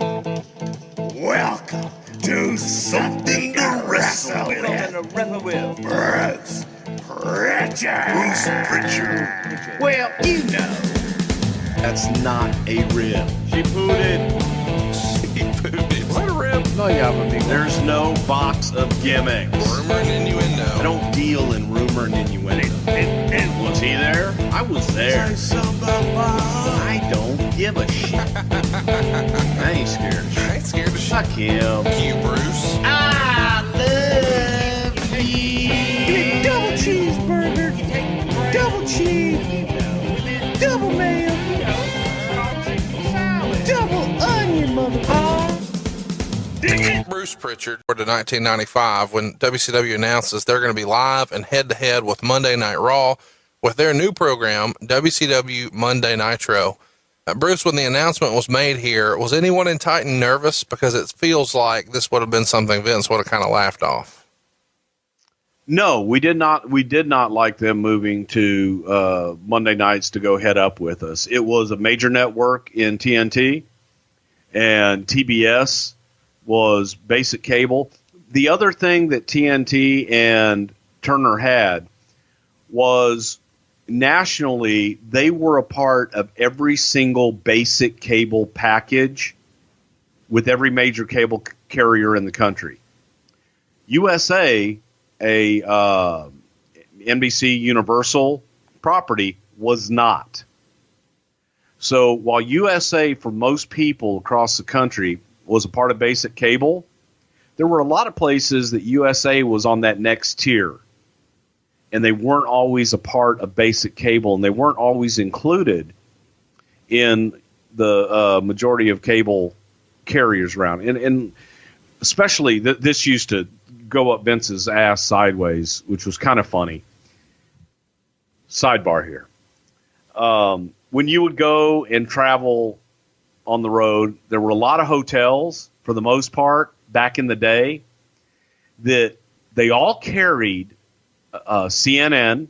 Welcome to Something to Wrestle with Bruce Prichard. Bruce Prichard. Well, you know. That's not a rib. She pooted. Is that a rib? No, yeah, amigo. There's no box of gimmicks. Rumor and innuendo. I don't deal in rumor and innuendo. And was he there? I was there. I don't give a shit. I ain't scared of shit. I ain't scared of shit. Fuck him. You, Bruce. I love you. Give me double cheeseburger, double cheese, double mayo, double onion, motherfucker. Bruce Prichard to 1995 when WCW announces they're going to be live and head-to-head with Monday Night Raw with their new program, WCW Monday Nitro. Bruce, when the announcement was made here, was anyone in Titan nervous? Because it feels like this would have been something Vince would have kind of laughed off. No, we did not. We did not like them moving to Monday nights to go head up with us. It was a major network in TNT, and TBS was basic cable. The other thing that TNT and Turner had was nationally, they were a part of every single basic cable package with every major cable carrier in the country. USA, a NBC Universal property, was not. So while USA, for most people across the country, was a part of basic cable, there were a lot of places that USA was on that next tier, and they weren't always a part of basic cable, and they weren't always included in the majority of cable carriers around. And especially this used to go up Vince's ass sideways, which was kind of funny. Sidebar here. When you would go and travel on the road, there were a lot of hotels, for the most part, back in the day, that they all carried CNN,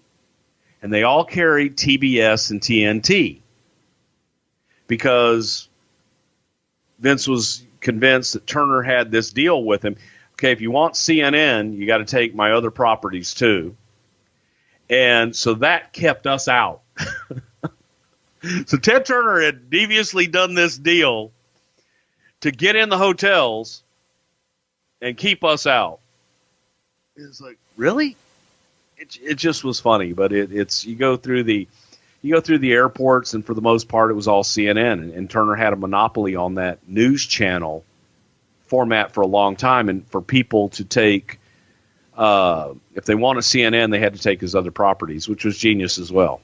and they all carried TBS and TNT, because Vince was convinced that Turner had this deal with him. Okay, if you want CNN, you got to take my other properties too. And so that kept us out. So Ted Turner had deviously done this deal to get in the hotels and keep us out. It's like, really? It just was funny, but it's you go through the airports, and for the most part, it was all CNN, and Turner had a monopoly on that news channel format for a long time, and for people to take, if they want a CNN, they had to take his other properties, which was genius as well.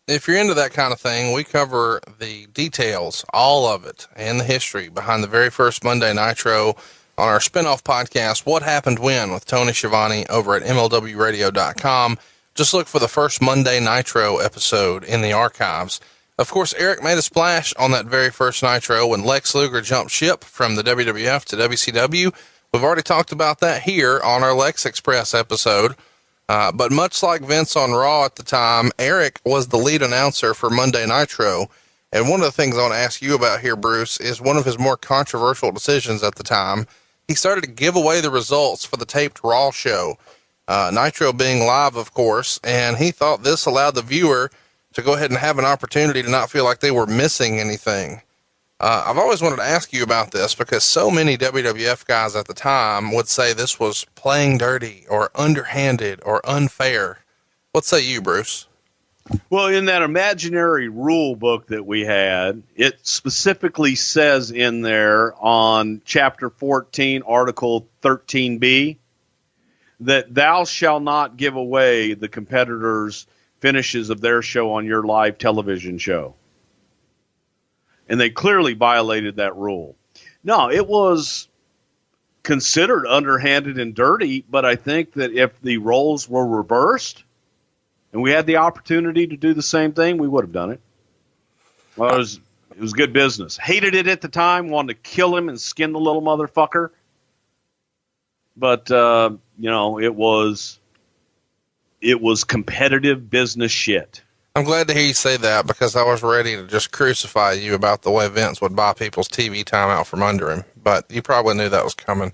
If you're into that kind of thing, we cover the details, all of it, and the history behind the very first Monday Nitro on our spinoff podcast, What Happened When, with Tony Schiavone over at MLWradio.com. Just look for the first Monday Nitro episode in the archives. Of course, Eric made a splash on that very first Nitro when Lex Luger jumped ship from the WWF to WCW. We've already talked about that here on our Lex Express episode. But much like Vince on Raw at the time, Eric was the lead announcer for Monday Nitro. And one of the things I want to ask you about here, Bruce, is one of his more controversial decisions at the time. He started to give away the results for the taped Raw show, Nitro being live, of course, and he thought this allowed the viewer to go ahead and have an opportunity to not feel like they were missing anything. I've always wanted to ask you about this because so many WWF guys at the time would say this was playing dirty or underhanded or unfair. What say you, Bruce? Well, in that imaginary rule book that we had, it specifically says in there on Chapter 14, Article 13B, that thou shalt not give away the competitors' finishes of their show on your live television show. And they clearly violated that rule. No, it was considered underhanded and dirty, but I think that if the roles were reversed and we had the opportunity to do the same thing, we would have done it. Well, it was good business. Hated it at the time, wanted to kill him and skin the little motherfucker. But, it was competitive business shit. I'm glad to hear you say that, because I was ready to just crucify you about the way Vince would buy people's TV time out from under him, but you probably knew that was coming.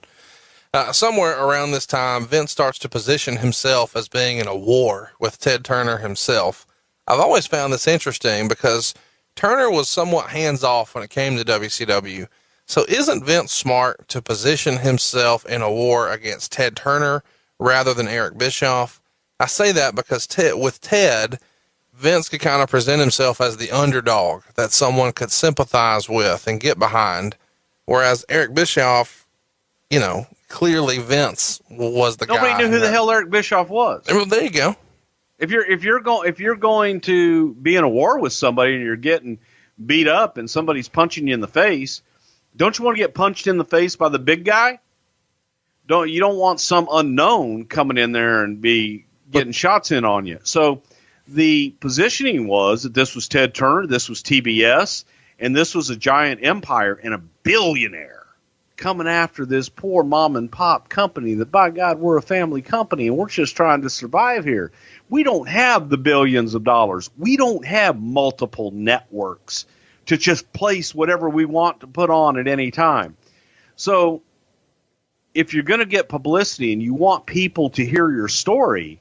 Somewhere around this time, Vince starts to position himself as being in a war with Ted Turner himself. I've always found this interesting because Turner was somewhat hands-off when it came to WCW. So isn't Vince smart to position himself in a war against Ted Turner rather than Eric Bischoff? I say that because with Ted, Vince could kind of present himself as the underdog that someone could sympathize with and get behind. Whereas Eric Bischoff, you know, clearly Vince was the guy. Nobody knew who the hell Eric Bischoff was. Well, there you go. If you're going to be in a war with somebody and you're getting beat up and somebody's punching you in the face, don't you want to get punched in the face by the big guy? You don't want some unknown coming in there and be getting shots in on you. So the positioning was that this was Ted Turner, this was TBS, and this was a giant empire and a billionaire coming after this poor mom and pop company that, by God, we're a family company and we're just trying to survive here. We don't have the billions of dollars. We don't have multiple networks to just place whatever we want to put on at any time. So if you're going to get publicity and you want people to hear your story,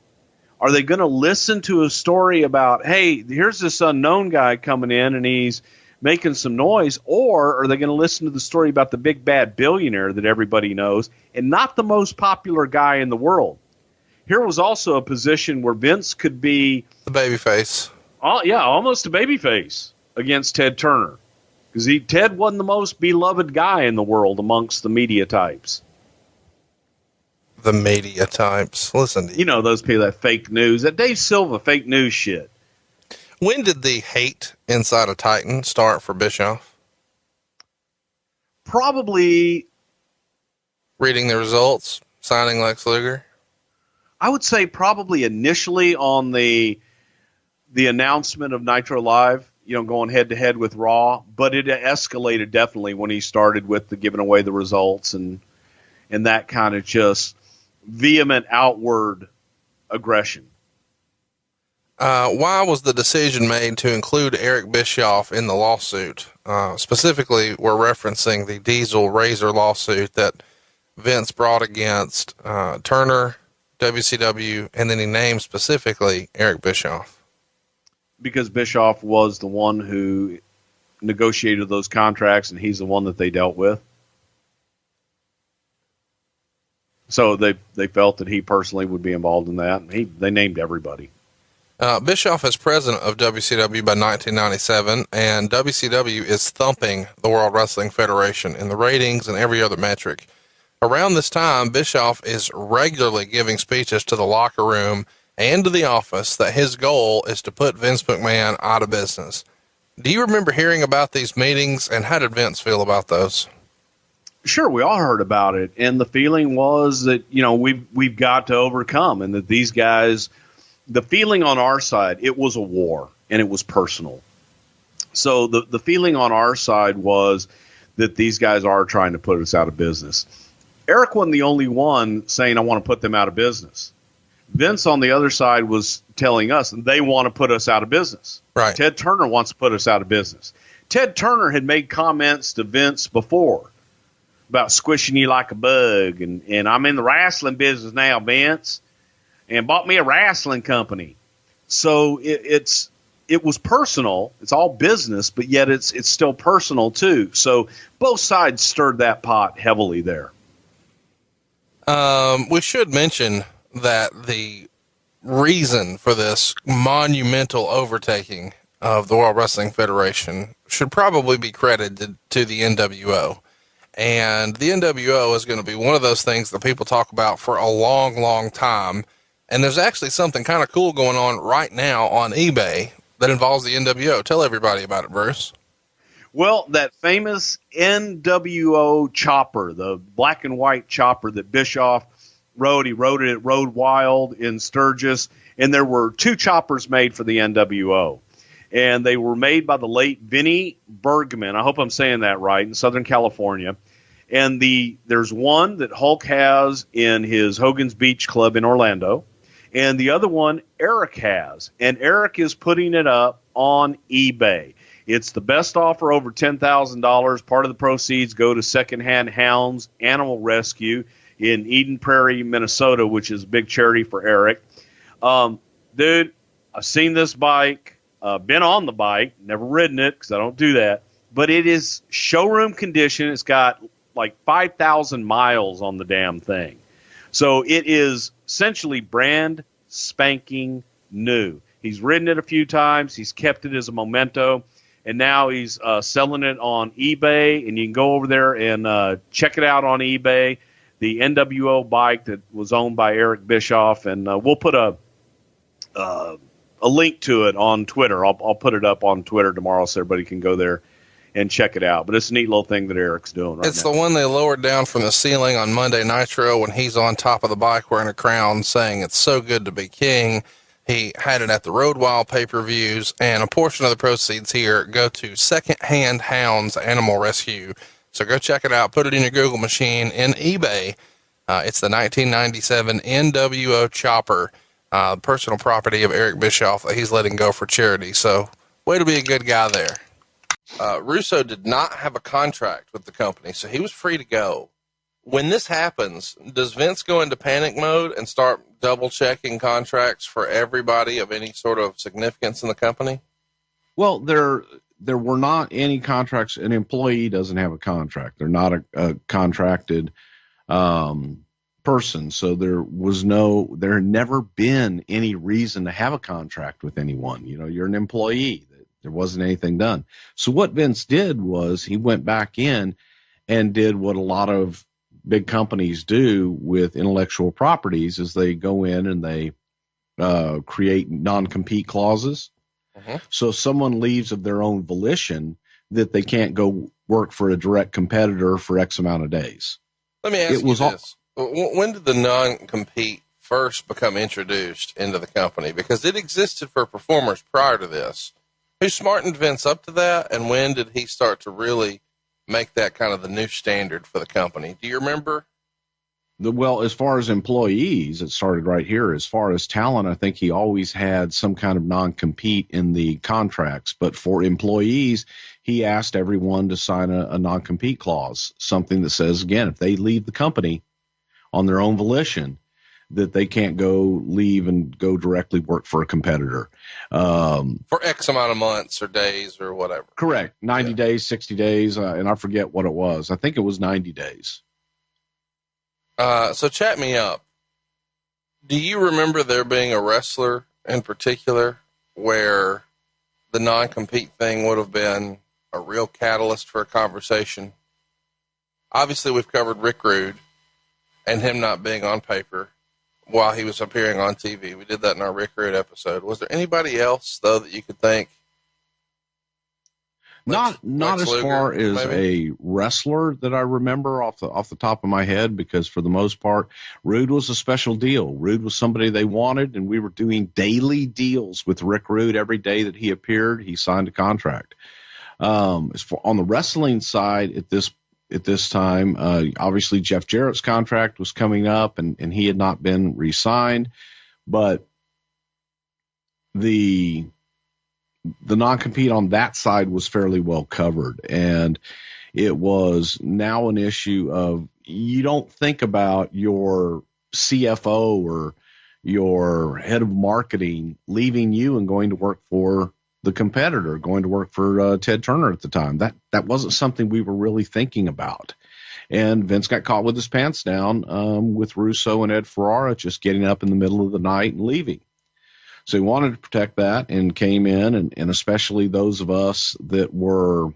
are they going to listen to a story about, hey, here's this unknown guy coming in and he's making some noise, or are they going to listen to the story about the big bad billionaire that everybody knows and not the most popular guy in the world? Here was also a position where Vince could be the babyface. Almost a babyface against Ted Turner, because Ted wasn't the most beloved guy in the world amongst the media types. The media types. Listen, you know, those people that fake news, that Dave Silva fake news shit. When did the hate inside of Titan start for Bischoff? Probably reading the results, signing Lex Luger. I would say probably initially on the announcement of Nitro Live, you know, going head to head with Raw, but it escalated definitely when he started with the giving away the results and that kind of just vehement outward aggression. Why was the decision made to include Eric Bischoff in the lawsuit? Specifically, we're referencing the Diesel Razor lawsuit that Vince brought against Turner, WCW, and then he named specifically Eric Bischoff. Because Bischoff was the one who negotiated those contracts, and he's the one that they dealt with. So they felt that he personally would be involved in that. They named everybody. Bischoff is president of WCW by 1997, and WCW is thumping the World Wrestling Federation in the ratings and every other metric. Around this time, Bischoff is regularly giving speeches to the locker room and to the office that his goal is to put Vince McMahon out of business. Do you remember hearing about these meetings, and how did Vince feel about those? Sure, we all heard about it, and the feeling was that, you know, we've got to overcome, and that these guys, the feeling on our side, it was a war, and it was personal. So the feeling on our side was that these guys are trying to put us out of business. Eric wasn't the only one saying, I want to put them out of business. Vince on the other side was telling us they want to put us out of business. Right. Ted Turner wants to put us out of business. Ted Turner had made comments to Vince before about squishing you like a bug, and I'm in the wrestling business now, Vince, and bought me a wrestling company. So it was personal. It's all business, but yet it's still personal too. So both sides stirred that pot heavily there. We should mention that the reason for this monumental overtaking of the World Wrestling Federation should probably be credited to the NWO. And the NWO is going to be one of those things that people talk about for a long, long time. And there's actually something kind of cool going on right now on eBay that involves the NWO. Tell everybody about it, Bruce. Well, that famous NWO chopper, the black and white chopper that Bischoff rode, he rode it at Road Wild in Sturgis, and there were two choppers made for the NWO. And they were made by the late Vinnie Bergman, I hope I'm saying that right, in Southern California. And there's one that Hulk has in his Hogan's Beach Club in Orlando, And the other one, Eric has. And Eric is putting it up on eBay. It's the best offer, over $10,000. Part of the proceeds go to Secondhand Hounds Animal Rescue in Eden Prairie, Minnesota, which is a big charity for Eric. Dude, I've seen this bike, been on the bike, never ridden it because I don't do that. But it is showroom condition. It's got like 5,000 miles on the damn thing. So it is essentially brand spanking new. He's ridden it a few times. He's kept it as a memento. And now he's selling it on eBay. And you can go over there and check it out on eBay. The NWO bike that was owned by Eric Bischoff. And we'll put a link to it on Twitter. I'll put it up on Twitter tomorrow so everybody can go there and check it out. But it's a neat little thing that Eric's doing right now. It's the one they lowered down from the ceiling on Monday Nitro when he's on top of the bike wearing a crown saying it's so good to be king. He had it at the Road Wild pay-per-views, and a portion of the proceeds here go to Secondhand Hounds Animal Rescue. So go check it out. Put it in your Google machine in eBay. It's the 1997 NWO Chopper, personal property of Eric Bischoff that he's letting go for charity. So way to be a good guy there. Russo did not have a contract with the company, so he was free to go. When this happens, does Vince go into panic mode and start double checking contracts for everybody of any sort of significance in the company? Well, there were not any contracts. An employee doesn't have a contract. They're not a contracted person. So there had never been any reason to have a contract with anyone. You know, you're an employee. There wasn't anything done. So what Vince did was he went back in and did what a lot of big companies do with intellectual properties is they go in and they create non-compete clauses. Mm-hmm. So if someone leaves of their own volition that they can't go work for a direct competitor for X amount of days. Let me ask you this. When did the non-compete first become introduced into the company? Because it existed for performers prior to this. Who smartened Vince up to that, and when did he start to really make that kind of the new standard for the company? Do you remember? Well, as far as employees, it started right here. As far as talent, I think he always had some kind of non-compete in the contracts. But for employees, he asked everyone to sign a non-compete clause, something that says, again, if they leave the company on their own volition, that they can't leave and go directly work for a competitor. For X amount of months or days or whatever. Correct. 90 days, 60 days, and I forget what it was. I think it was 90 days. So chat me up. Do you remember there being a wrestler in particular where the non-compete thing would have been a real catalyst for a conversation? Obviously, we've covered Rick Rude and him not being on paper while he was appearing on TV. We did that in our Rick Rude episode. Was there anybody else, though, that you could think? Not as Luger, far as maybe? a wrestler that I remember off the top of my head, because for the most part, Rude was a special deal. Rude was somebody they wanted, and we were doing daily deals with Rick Rude every day that he appeared. He signed a contract. As for on the wrestling side at this time, obviously Jeff Jarrett's contract was coming up, and he had not been re-signed, but the non-compete on that side was fairly well covered, and it was now an issue of you don't think about your CFO or your head of marketing leaving you and going to work for the competitor, going to work for Ted Turner at the time. That wasn't something we were really thinking about. And Vince got caught with his pants down with Russo and Ed Ferrara just getting up in the middle of the night and leaving. So he wanted to protect that and came in, and especially those of us that were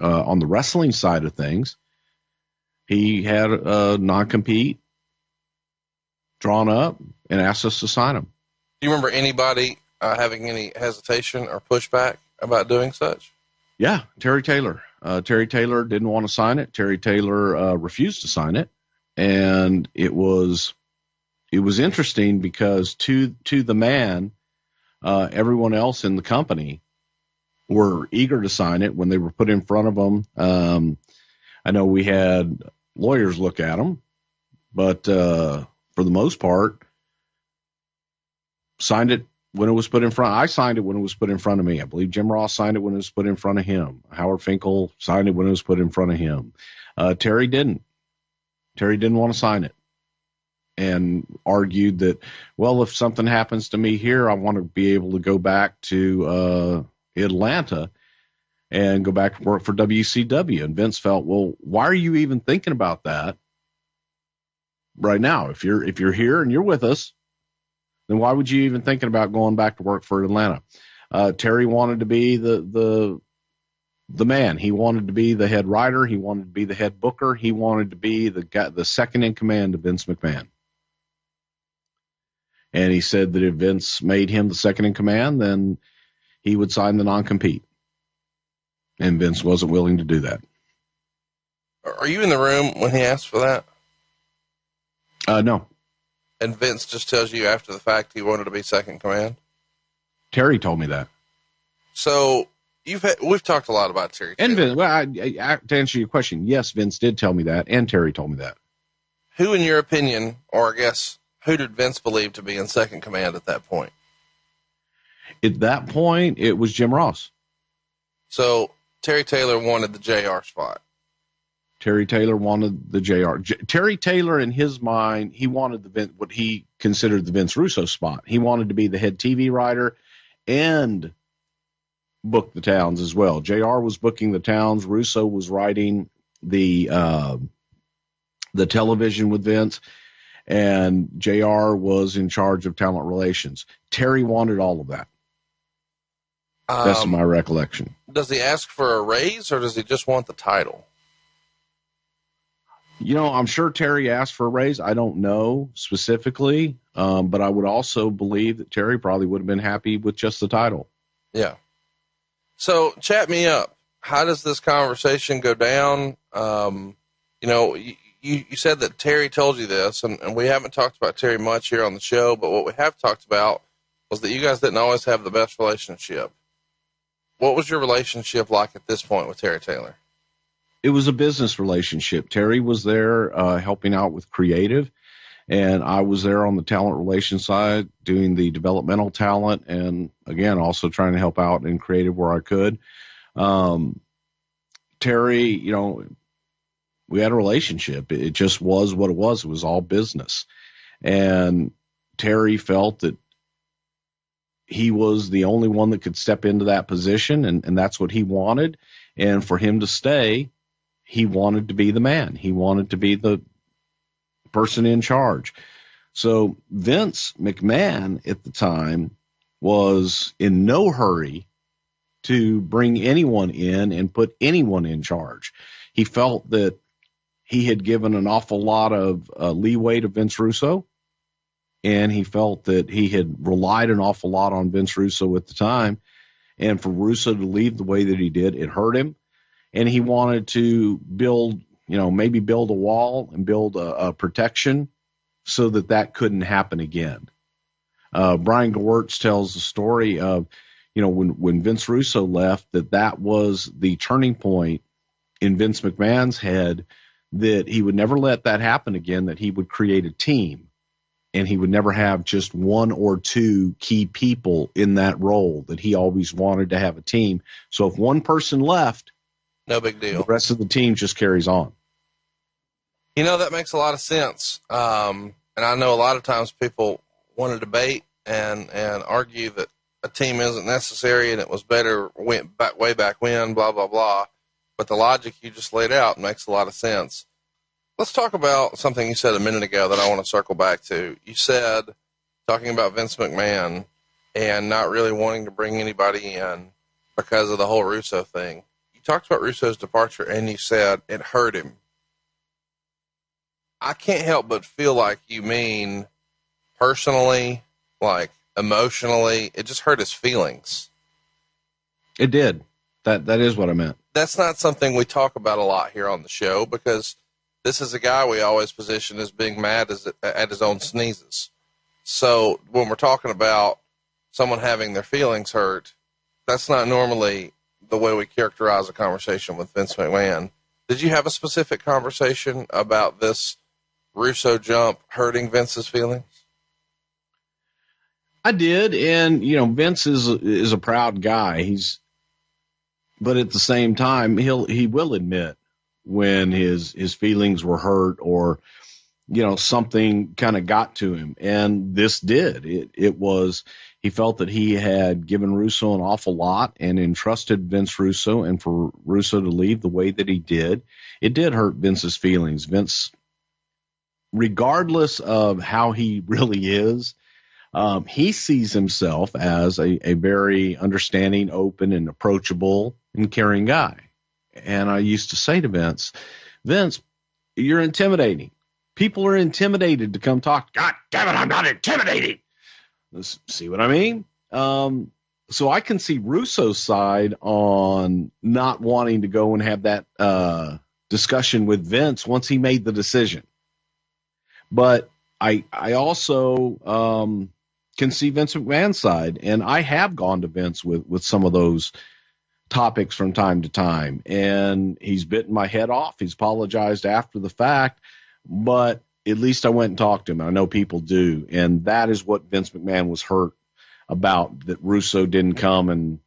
on the wrestling side of things, he had a non-compete drawn up and asked us to sign them. Do you remember anybody having any hesitation or pushback about doing such? Yeah, Terry Taylor. Terry Taylor didn't want to sign it. Terry Taylor refused to sign it, and it was interesting because to the man, everyone else in the company were eager to sign it when they were put in front of them. I know we had lawyers look at them, but for the most part, signed it when it was put in front. I signed it when it was put in front of me. I believe Jim Ross signed it when it was put in front of him. Howard Finkel signed it when it was put in front of him. Terry didn't. Terry didn't want to sign it and argued that, well, if something happens to me here, I want to be able to go back to Atlanta and go back to work for WCW. And Vince felt, well, why are you even thinking about that right now? If you're here and you're with us, then why would you even thinking about going back to work for Atlanta? Terry wanted to be the man. He wanted to be the head writer. He wanted to be the head booker. He wanted to be the second in command of Vince McMahon. And he said that if Vince made him the second in command, then he would sign the non-compete. And Vince wasn't willing to do that. Are you in the room when he asked for that? No. And Vince just tells you after the fact he wanted to be second command? Terry told me that. So we've talked a lot about Terry. And Vince, well, to answer your question, yes, Vince did tell me that, and Terry told me that. Who, in your opinion, or I guess, who did Vince believe to be in second command at that point? At that point, it was Jim Ross. So Terry Taylor wanted the JR spot. Terry Taylor wanted the JR. Terry Taylor, in his mind, he wanted what he considered the Vince Russo spot. He wanted to be the head TV writer and book the towns as well. JR was booking the towns. Russo was writing the television with Vince, and JR was in charge of talent relations. Terry wanted all of that. That's my recollection. Does he ask for a raise, or does he just want the title? I'm sure Terry asked for a raise. I don't know specifically, but I would also believe that Terry probably would have been happy with just the title. Yeah. So chat me up. How does this conversation go down? You said that Terry told you this, and we haven't talked about Terry much here on the show, but what we have talked about was that you guys didn't always have the best relationship. What was your relationship like at this point with Terry Taylor? It was a business relationship. Terry was there helping out with creative, and I was there on the talent relations side doing the developmental talent, and again, also trying to help out in creative where I could. Terry, we had a relationship. It just was what it was. It was all business. And Terry felt that he was the only one that could step into that position, and that's what he wanted. And for him to stay, he wanted to be the man. He wanted to be the person in charge. So Vince McMahon at the time was in no hurry to bring anyone in and put anyone in charge. He felt that he had given an awful lot of leeway to Vince Russo, and he felt that he had relied an awful lot on Vince Russo at the time. And for Russo to leave the way that he did, it hurt him. And he wanted to build, maybe build a wall and build a protection so that couldn't happen again. Brian Gewirtz tells the story of, when Vince Russo left, that was the turning point in Vince McMahon's head, that he would never let that happen again, that he would create a team, and he would never have just one or two key people in that role, that he always wanted to have a team. So if one person left, no big deal. The rest of the team just carries on. That makes a lot of sense. And I know a lot of times people want to debate and argue that a team isn't necessary and it was better way back when, blah, blah, blah. But the logic you just laid out makes a lot of sense. Let's talk about something you said a minute ago that I want to circle back to. You said, talking about Vince McMahon and not really wanting to bring anybody in because of the whole Russo thing. You talked about Russo's departure and you said it hurt him. I can't help but feel like you mean personally, like emotionally. It just hurt his feelings. It did. That is what I meant. That's not something we talk about a lot here on the show, because this is a guy we always position as being mad at his own sneezes. So when we're talking about someone having their feelings hurt, that's not normally the way we characterize a conversation with Vince McMahon. Did you have a specific conversation about this Russo jump hurting Vince's feelings? I did. And, Vince is a proud guy. But at the same time, he will admit when his feelings were hurt or, something kind of got to him. And this did. He felt that he had given Russo an awful lot and entrusted Vince Russo, and for Russo to leave the way that he did, it did hurt Vince's feelings. Vince, regardless of how he really is, he sees himself as a very understanding, open, and approachable and caring guy. And I used to say to Vince, you're intimidating. People are intimidated to come talk. God damn it, I'm not intimidating. See what I mean? So I can see Russo's side on not wanting to go and have that discussion with Vince once he made the decision. But I also can see Vince McMahon's side, and I have gone to Vince with some of those topics from time to time, and he's bitten my head off. He's apologized after the fact, but at least I went and talked to him. I know people do, and that is what Vince McMahon was hurt about, that Russo didn't come and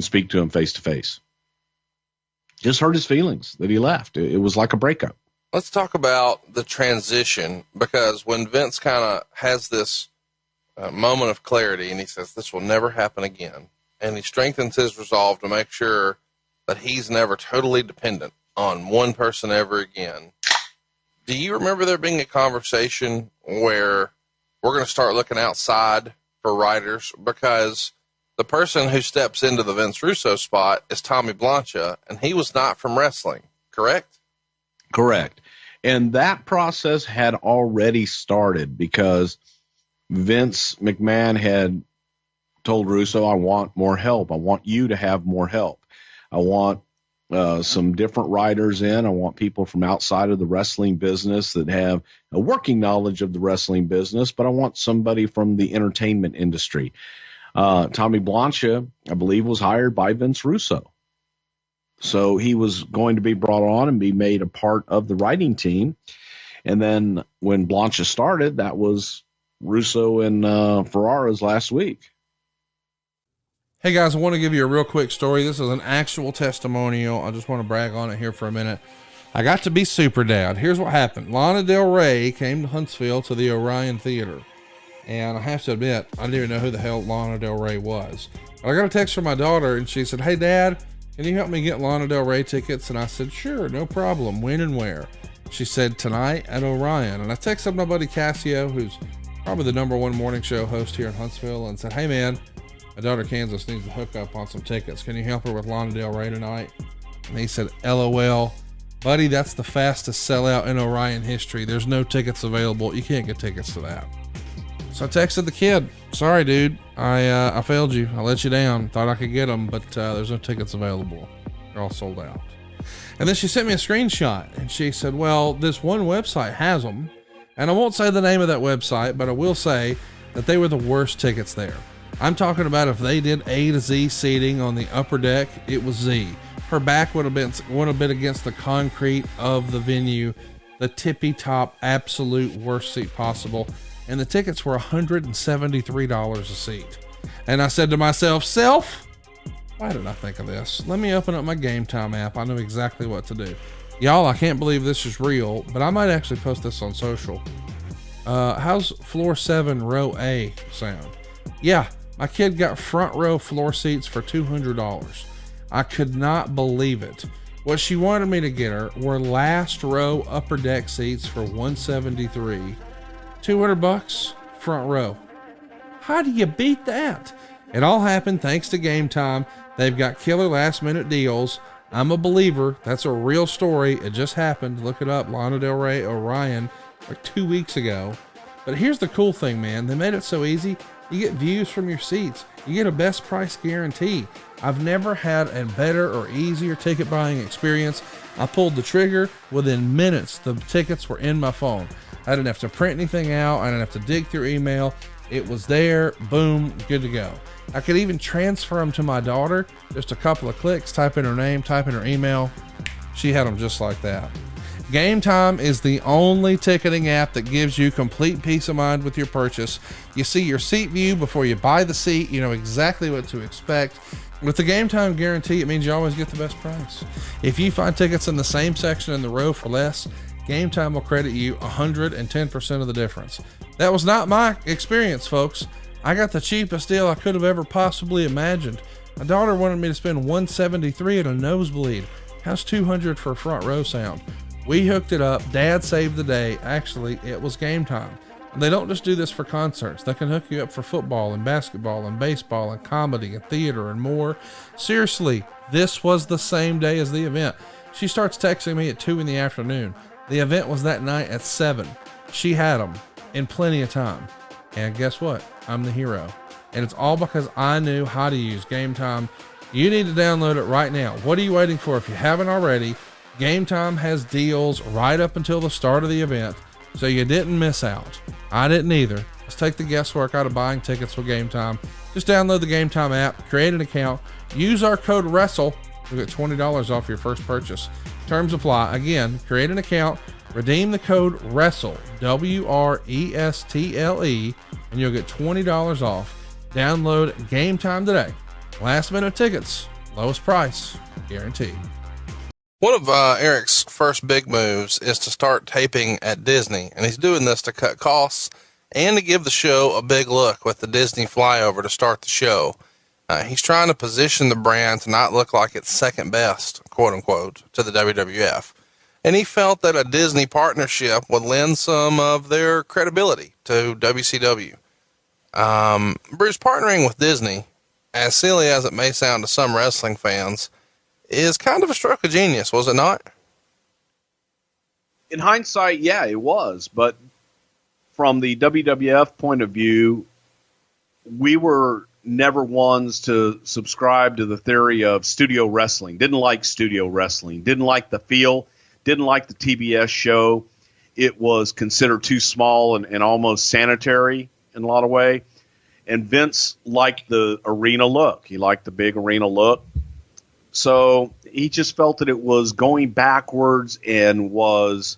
speak to him face to face. Just hurt his feelings that he left. It was like a breakup. Let's talk about the transition, because when Vince kind of has this moment of clarity and he says, this will never happen again, and he strengthens his resolve to make sure that he's never totally dependent on one person ever again. Do you remember there being a conversation where we're going to start looking outside for writers, because the person who steps into the Vince Russo spot is Tommy Blancha, and he was not from wrestling, correct? Correct. And that process had already started, because Vince McMahon had told Russo, I want more help. I want you to have more help. I want some different writers in. I want people from outside of the wrestling business that have a working knowledge of the wrestling business, but I want somebody from the entertainment industry. Tommy Blancha, I believe, was hired by Vince Russo. So he was going to be brought on and be made a part of the writing team. And then when Blancha started, that was Russo and Ferrara's last week. Hey guys, I want to give you a real quick story. This is an actual testimonial. I just want to brag on it here for a minute. I got to be super dad. Here's what happened. Lana Del Rey came to Huntsville to the Orion Theater. And I have to admit, I didn't even know who the hell Lana Del Rey was. But I got a text from my daughter and she said, hey Dad, can you help me get Lana Del Rey tickets? And I said, sure, no problem. When and where? She said, tonight at Orion. And I texted my buddy Cassio, who's probably the #1 morning show host here in Huntsville, and said, hey man, my daughter Kansas needs to hook up on some tickets. Can you help her with Lana Del Rey tonight? And he said, LOL, buddy, that's the fastest sellout in Orion history. There's no tickets available. You can't get tickets to that. So I texted the kid, sorry dude, I failed you. I let you down. Thought I could get them, but there's no tickets available. They're all sold out. And then she sent me a screenshot and she said, well, this one website has them. And I won't say the name of that website, but I will say that they were the worst tickets there. I'm talking about if they did A to Z seating on the upper deck, it was Z. Her back would have been against the concrete of the venue, the tippy top, absolute worst seat possible. And the tickets were $173 a seat. And I said to myself, why did I think of this? Let me open up my Game Time app. I know exactly what to do. Y'all, I can't believe this is real, but I might actually post this on social. How's floor 7 row A sound? Yeah, my kid got front row floor seats for $200. I could not believe it. What she wanted me to get her were last row upper deck seats for $173. $200 front row. How do you beat that? It all happened thanks to Game Time. They've got killer last minute deals. I'm a believer. That's a real story. It just happened. Look it up. Lana Del Rey, Orion, like 2 weeks ago. But here's the cool thing, man. They made it so easy. You get views from your seats. You get a best price guarantee. I've never had a better or easier ticket buying experience. I pulled the trigger. Within minutes, the tickets were in my phone. I didn't have to print anything out. I didn't have to dig through email. It was there. Boom. Good to go. I could even transfer them to my daughter. Just a couple of clicks, type in her name, type in her email. She had them just like that. Game Time is the only ticketing app that gives you complete peace of mind with your purchase. You see your seat view before you buy the seat. You know exactly what to expect. With the Game Time guarantee, it means you always get the best price. If you find tickets in the same section in the row for less, Game Time will credit you 110% of the difference. That was not my experience, folks. I got the cheapest deal I could have ever possibly imagined. My daughter wanted me to spend $173 at a nosebleed. How's $200 for a front row sound? We hooked it up. Dad saved the day. Actually, it was Game Time. And they don't just do this for concerts. They can hook you up for football and basketball and baseball and comedy and theater and more. Seriously, this was the same day as the event. She starts texting me at 2 in the afternoon. The event was that night at 7. She had them in plenty of time. And guess what? I'm the hero. And it's all because I knew how to use Game Time. You need to download it right now. What are you waiting for? If you haven't already, Game Time has deals right up until the start of the event, so you didn't miss out. I didn't either. Let's take the guesswork out of buying tickets with Game Time. Just download the Game Time app, create an account, use our code WRESTLE. You'll get $20 off your first purchase. Terms apply. Again, create an account, redeem the code WRESTLE, WRESTLE, and you'll get $20 off. Download Game Time today. Last minute tickets, lowest price, guaranteed. One of Eric's first big moves is to start taping at Disney, and he's doing this to cut costs and to give the show a big look with the Disney flyover to start the show. He's trying to position the brand to not look like it's second best, quote unquote, to the WWF. And he felt that a Disney partnership would lend some of their credibility to WCW. Bruce, partnering with Disney, as silly as it may sound to some wrestling fans, is kind of a stroke of genius, was it not? In hindsight, yeah, it was. But from the WWF point of view, we were never ones to subscribe to the theory of studio wrestling. Didn't like studio wrestling. Didn't like the feel. Didn't like the TBS show. It was considered too small and almost sanitary in a lot of way. And Vince liked the arena look. He liked the big arena look. So he just felt that it was going backwards and was...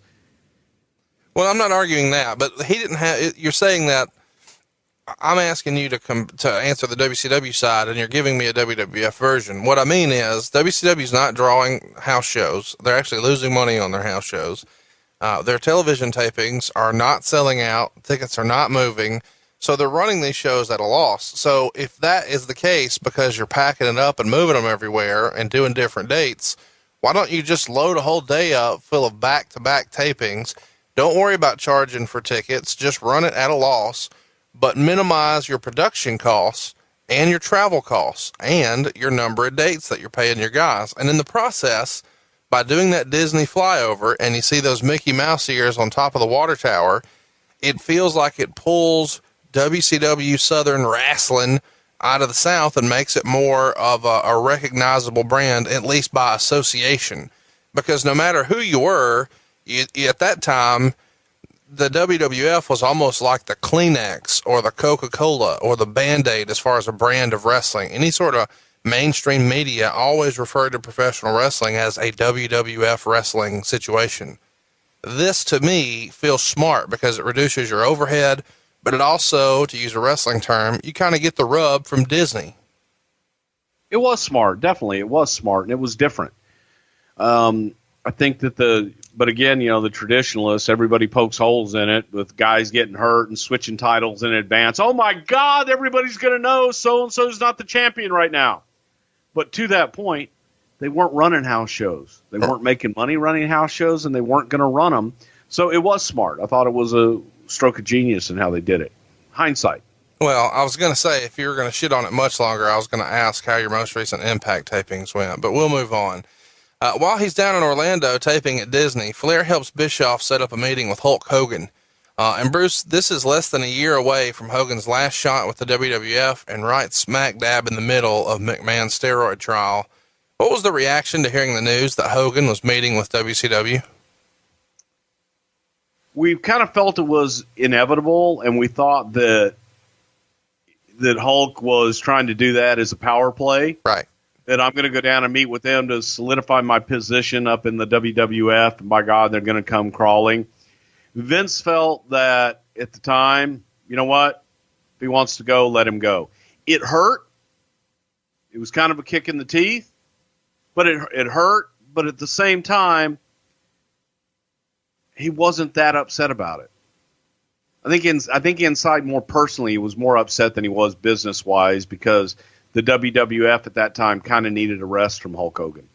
Well, I'm not arguing that, but he didn't have... You're saying that I'm asking you to answer the WCW side, and you're giving me a WWF version. What I mean is WCW's not drawing house shows. They're actually losing money on their house shows. Their television tapings are not selling out. Tickets are not moving. So they're running these shows at a loss. So if that is the case, because you're packing it up and moving them everywhere and doing different dates, why don't you just load a whole day up full of back-to-back tapings? Don't worry about charging for tickets. Just run it at a loss, but minimize your production costs and your travel costs and your number of dates that you're paying your guys. And in the process, by doing that Disney flyover and you see those Mickey Mouse ears on top of the water tower, it feels like it pulls WCW Southern Wrestling out of the South and makes it more of a recognizable brand, at least by association. Because no matter who you were, at that time, the WWF was almost like the Kleenex or the Coca-Cola or the Band-Aid as far as a brand of wrestling. Any sort of mainstream media always referred to professional wrestling as a WWF wrestling situation. This, to me, feels smart because it reduces your overhead, but it also, to use a wrestling term, you kind of get the rub from Disney. It was smart. Definitely. It was smart, and it was different. I think that but again, the traditionalists, everybody pokes holes in it with guys getting hurt and switching titles in advance. Oh my God, everybody's going to know so-and-so's not the champion right now. But to that point, they weren't running house shows. They weren't making money running house shows, and they weren't going to run them. So it was smart. I thought it was a stroke of genius in how they did it. Hindsight. Well, I was going to say, if you were going to shit on it much longer, I was going to ask how your most recent Impact tapings went, but we'll move on. While he's down in Orlando taping at Disney, Flair helps Bischoff set up a meeting with Hulk Hogan. And Bruce, this is less than a year away from Hogan's last shot with the WWF and right smack dab in the middle of McMahon's steroid trial. What was the reaction to hearing the news that Hogan was meeting with WCW? We kind of felt it was inevitable, and we thought that Hulk was trying to do that as a power play. Right. that I'm going to go down and meet with them to solidify my position up in the WWF. And by God, they're going to come crawling. Vince felt that at the time, you know what? If he wants to go, let him go. It hurt. It was kind of a kick in the teeth, but it hurt. But at the same time, he wasn't that upset about it. I think inside, more personally, he was more upset than he was business-wise because the WWF at that time kind of needed a rest from Hulk Hogan.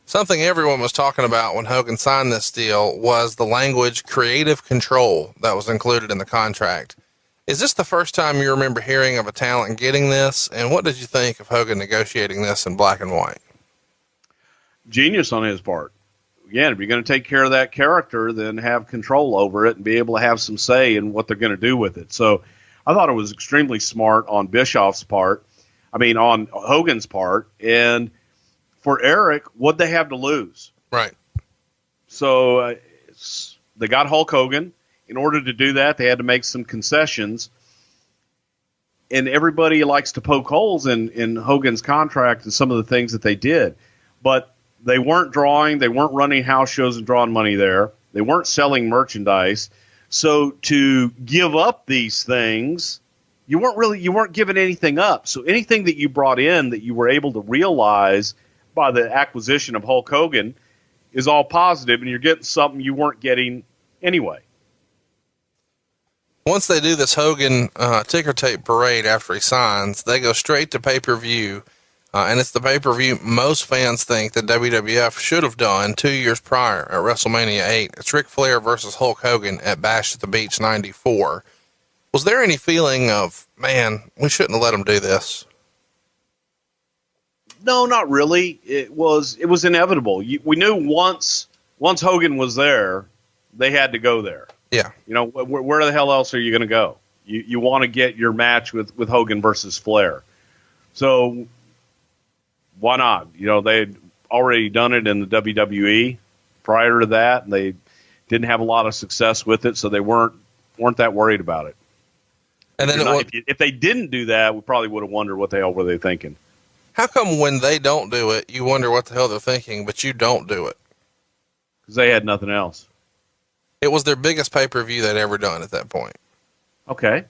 Something everyone was talking about when Hogan signed this deal was the language creative control that was included in the contract. Is this the first time you remember hearing of a talent getting this? And what did you think of Hogan negotiating this in black and white? Genius on his part. Again, if you're going to take care of that character, then have control over it and be able to have some say in what they're going to do with it. So I thought it was extremely smart on Bischoff's part. On Hogan's part. And for Eric, what'd they have to lose? Right. So they got Hulk Hogan. In order to do that, they had to make some concessions. And everybody likes to poke holes in Hogan's contract and some of the things that they did. But they weren't running house shows and drawing money there. They weren't selling merchandise. So to give up these things, you weren't giving anything up. So anything that you brought in that you were able to realize by the acquisition of Hulk Hogan is all positive, and you're getting something you weren't getting anyway. Once they do this Hogan ticker tape parade after he signs, they go straight to pay-per-view. And it's the pay-per-view most fans think that WWF should have done 2 years prior at WrestleMania 8. It's Ric Flair versus Hulk Hogan at Bash at the Beach 94. Was there any feeling of, man, we shouldn't have let him do this? No, not really. It was inevitable. We knew once Hogan was there, they had to go there. Yeah. Where the hell else are you going to go? You want to get your match with Hogan versus Flair. So why not? They had already done it in the WWE prior to that, and they didn't have a lot of success with it, so they weren't that worried about it. And then if they didn't do that, we probably would have wondered what the hell were they thinking. How come when they don't do it, you wonder what the hell they're thinking, but you don't do it? Because they had nothing else. It was their biggest pay-per-view they'd ever done at that point. Okay.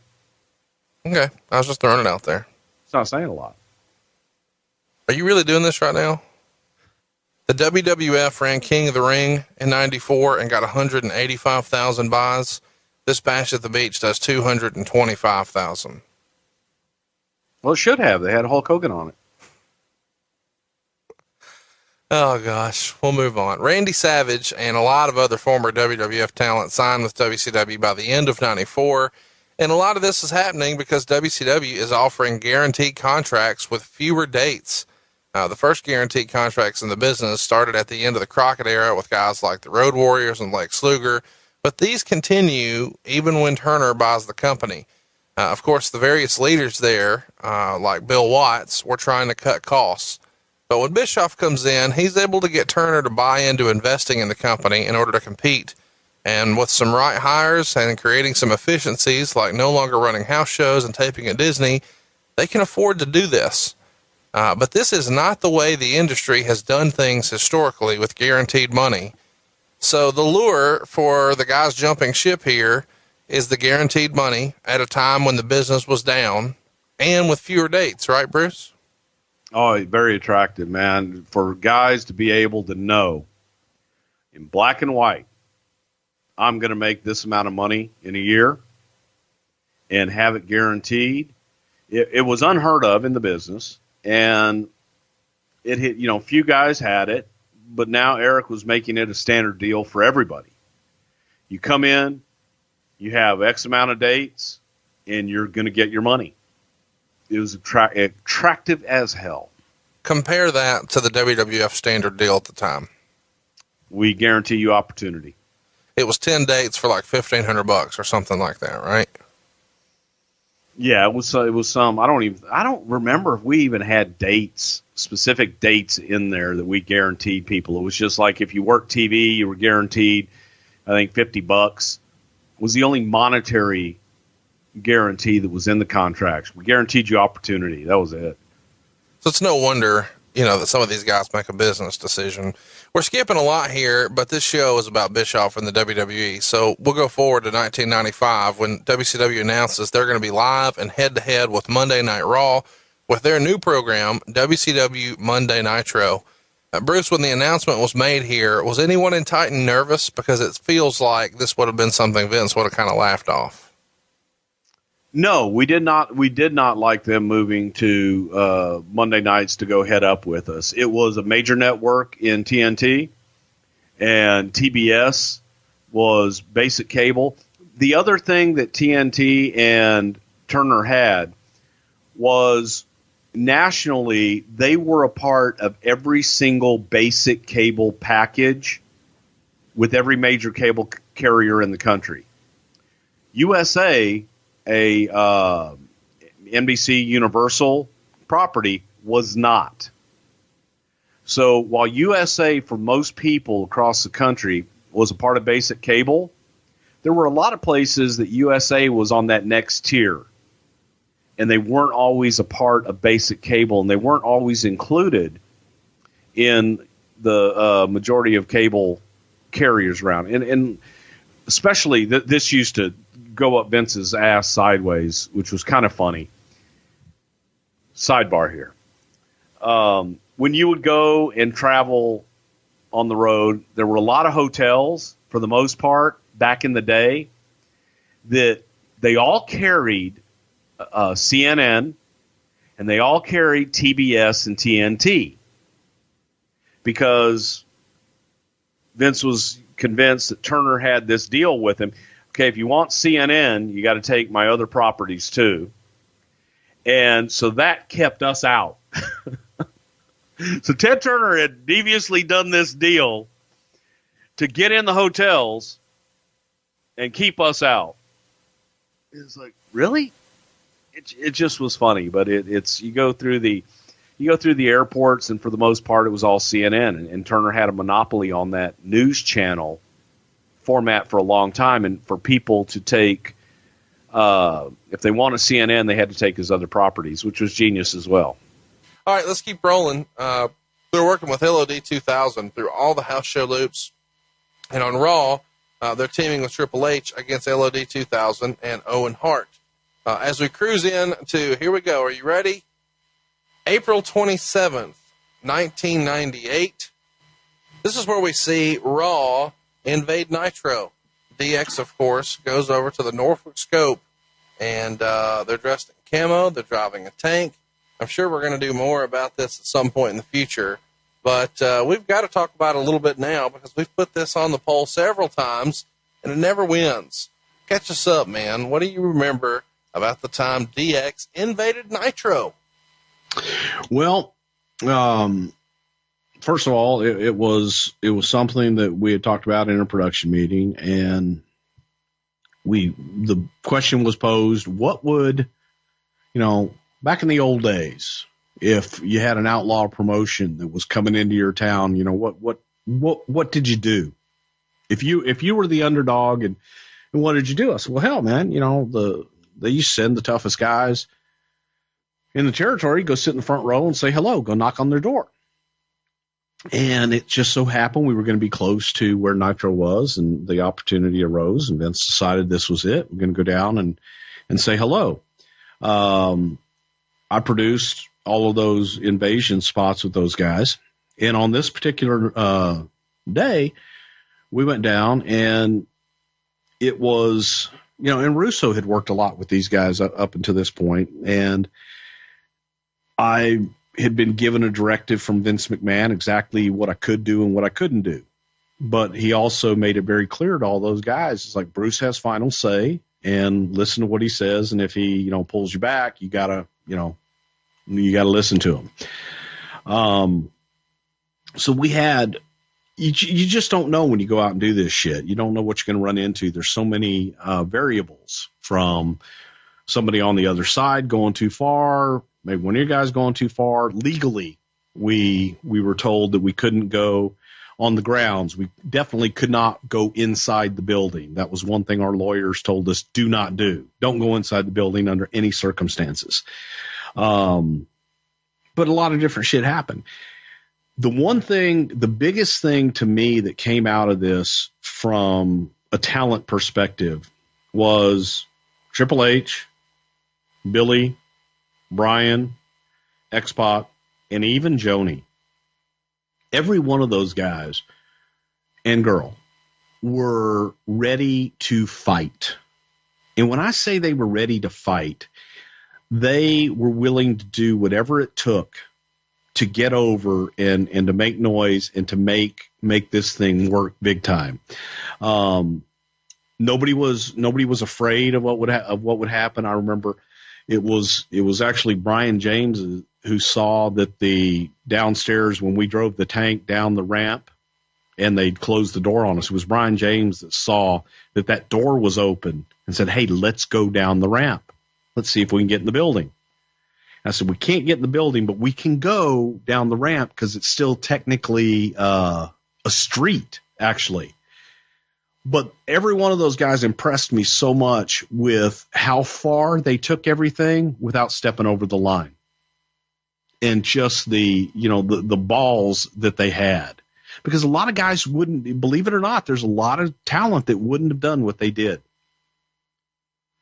I was just throwing it out there. It's not saying a lot. Are you really doing this right now? The WWF ran King of the Ring in 94 and got 185,000 buys. This Bash at the Beach does 225,000. Well, it should have. They had Hulk Hogan on it. Oh, gosh. We'll move on. Randy Savage and a lot of other former WWF talent signed with WCW by the end of 94. And a lot of this is happening because WCW is offering guaranteed contracts with fewer dates. The first guaranteed contracts in the business started at the end of the Crockett era with guys like the Road Warriors and Lex Luger, but these continue even when Turner buys the company. Of course, the various leaders there, like Bill Watts, were trying to cut costs. But when Bischoff comes in, he's able to get Turner to buy into investing in the company in order to compete. And with some right hires and creating some efficiencies, like no longer running house shows and taping at Disney, they can afford to do this. But this is not the way the industry has done things historically with guaranteed money. So the lure for the guys jumping ship here is the guaranteed money at a time when the business was down and with fewer dates, right, Bruce? Oh, very attractive, man. For guys to be able to know in black and white, I'm going to make this amount of money in a year and have it guaranteed. It was unheard of in the business, and it hit, few guys had it, but now Eric was making it a standard deal for everybody. You come in, you have X amount of dates, and you're going to get your money. It was attractive as hell. Compare that to the WWF standard deal at the time. We guarantee you opportunity. It was 10 dates for like $1,500 or something like that, right? Yeah, it was some. I don't remember if we even had dates, specific dates in there that we guaranteed people. It was just like if you worked TV, you were guaranteed, I think $50 was the only monetary guarantee that was in the contracts. We guaranteed you opportunity. That was it. So it's no wonder that some of these guys make a business decision. We're skipping a lot here, but this show is about Bischoff and the WWE. So we'll go forward to 1995 when WCW announces they're going to be live and head to head with Monday Night Raw with their new program, WCW Monday Nitro. Bruce, when the announcement was made here, was anyone in Titan nervous? Because it feels like this would have been something Vince would have kind of laughed off. No, we did not. We did not like them moving to Monday nights to go head up with us. It was a major network in TNT, and TBS was basic cable. The other thing that TNT and Turner had was nationally, they were a part of every single basic cable package with every major cable carrier in the country. USA, a NBC Universal property, was not. So while USA, for most people across the country, was a part of basic cable, there were a lot of places that USA was on that next tier. And they weren't always a part of basic cable, and they weren't always included in the majority of cable carriers around. And especially this used to go up Vince's ass sideways, which was kind of funny. Sidebar here. When you would go and travel on the road, there were a lot of hotels, for the most part, back in the day, that they all carried CNN, and they all carried TBS and TNT, because Vince was convinced that Turner had this deal with him. Okay, if you want CNN, you got to take my other properties too. And so that kept us out. So Ted Turner had deviously done this deal to get in the hotels and keep us out. It's like, really? It just was funny, but it's you go through the airports, and for the most part, it was all CNN, and Turner had a monopoly on that news channel format for a long time, and for people to take, if they want a CNN, they had to take his other properties, which was genius as well. All right, let's keep rolling. They're working with LOD 2000 through all the house show loops, and on Raw, they're teaming with Triple H against LOD 2000 and Owen Hart. As we cruise in to, here we go, are you ready? April 27th, 1998. This is where we see Raw invade Nitro. DX, of course, goes over to the Norfolk Scope, and they're dressed in camo. They're driving a tank. I'm sure we're going to do more about this at some point in the future, but we've got to talk about it a little bit now, because we've put this on the poll several times, and it never wins. Catch us up, man. What do you remember about the time DX invaded Nitro? Well, first of all, it was something that we had talked about in a production meeting, and the question was posed: what would, back in the old days, if you had an outlaw promotion that was coming into your town, what did you do? If you were the underdog, and what did you do? I said, well, hell, man, they used to send the toughest guys in the territory, go sit in the front row and say hello, go knock on their door. And it just so happened we were going to be close to where Nitro was, and the opportunity arose, and Vince decided this was it. We're going to go down and say hello. I produced all of those invasion spots with those guys. And on this particular day, we went down, and it was, and Russo had worked a lot with these guys up until this point, and I had been given a directive from Vince McMahon exactly what I could do and what I couldn't do. But he also made it very clear to all those guys, it's like, Bruce has final say, and listen to what he says, and if he, pulls you back, you gotta listen to him. So we had, you just don't know when you go out and do this shit. You don't know what you're going to run into. There's so many variables, from somebody on the other side going too far, maybe one of your guys going too far. Legally, we were told that we couldn't go on the grounds. We definitely could not go inside the building. That was one thing our lawyers told us, do not do. Don't go inside the building under any circumstances. But a lot of different shit happened. The biggest thing to me that came out of this from a talent perspective was Triple H, Billy, Brian, X-Pac, and even Joni. Every one of those guys and girl were ready to fight. And when I say they were ready to fight, they were willing to do whatever it took to get over and to make noise and to make this thing work big time. Nobody was afraid of what would happen. I remember it was actually Brian James who saw that the downstairs, when we drove the tank down the ramp and they'd closed the door on us, it was Brian James that saw that door was open and said, "Hey, let's go down the ramp. Let's see if we can get in the building." I said, "We can't get in the building, but we can go down the ramp because it's still technically a street, actually." But every one of those guys impressed me so much with how far they took everything without stepping over the line. And just the balls that they had. Because a lot of guys wouldn't, believe it or not, there's a lot of talent that wouldn't have done what they did.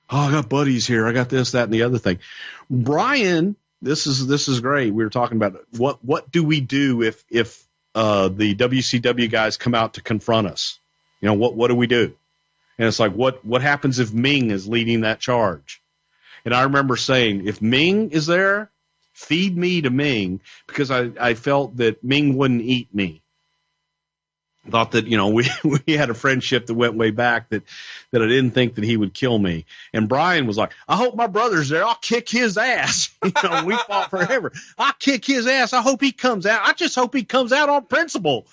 "Oh, I got buddies here. I got this, that, and the other thing." Brian, this is great. We were talking about what do we do if the WCW guys come out to confront us? What do we do? And it's like, what happens if Ming is leading that charge? And I remember saying, if Ming is there, feed me to Ming, because I felt that Ming wouldn't eat me. Thought that, we had a friendship that went way back, that I didn't think that he would kill me. And Brian was like, "I hope my brother's there. I'll kick his ass." We fought forever. "I'll kick his ass. I hope he comes out. I just hope he comes out on principle."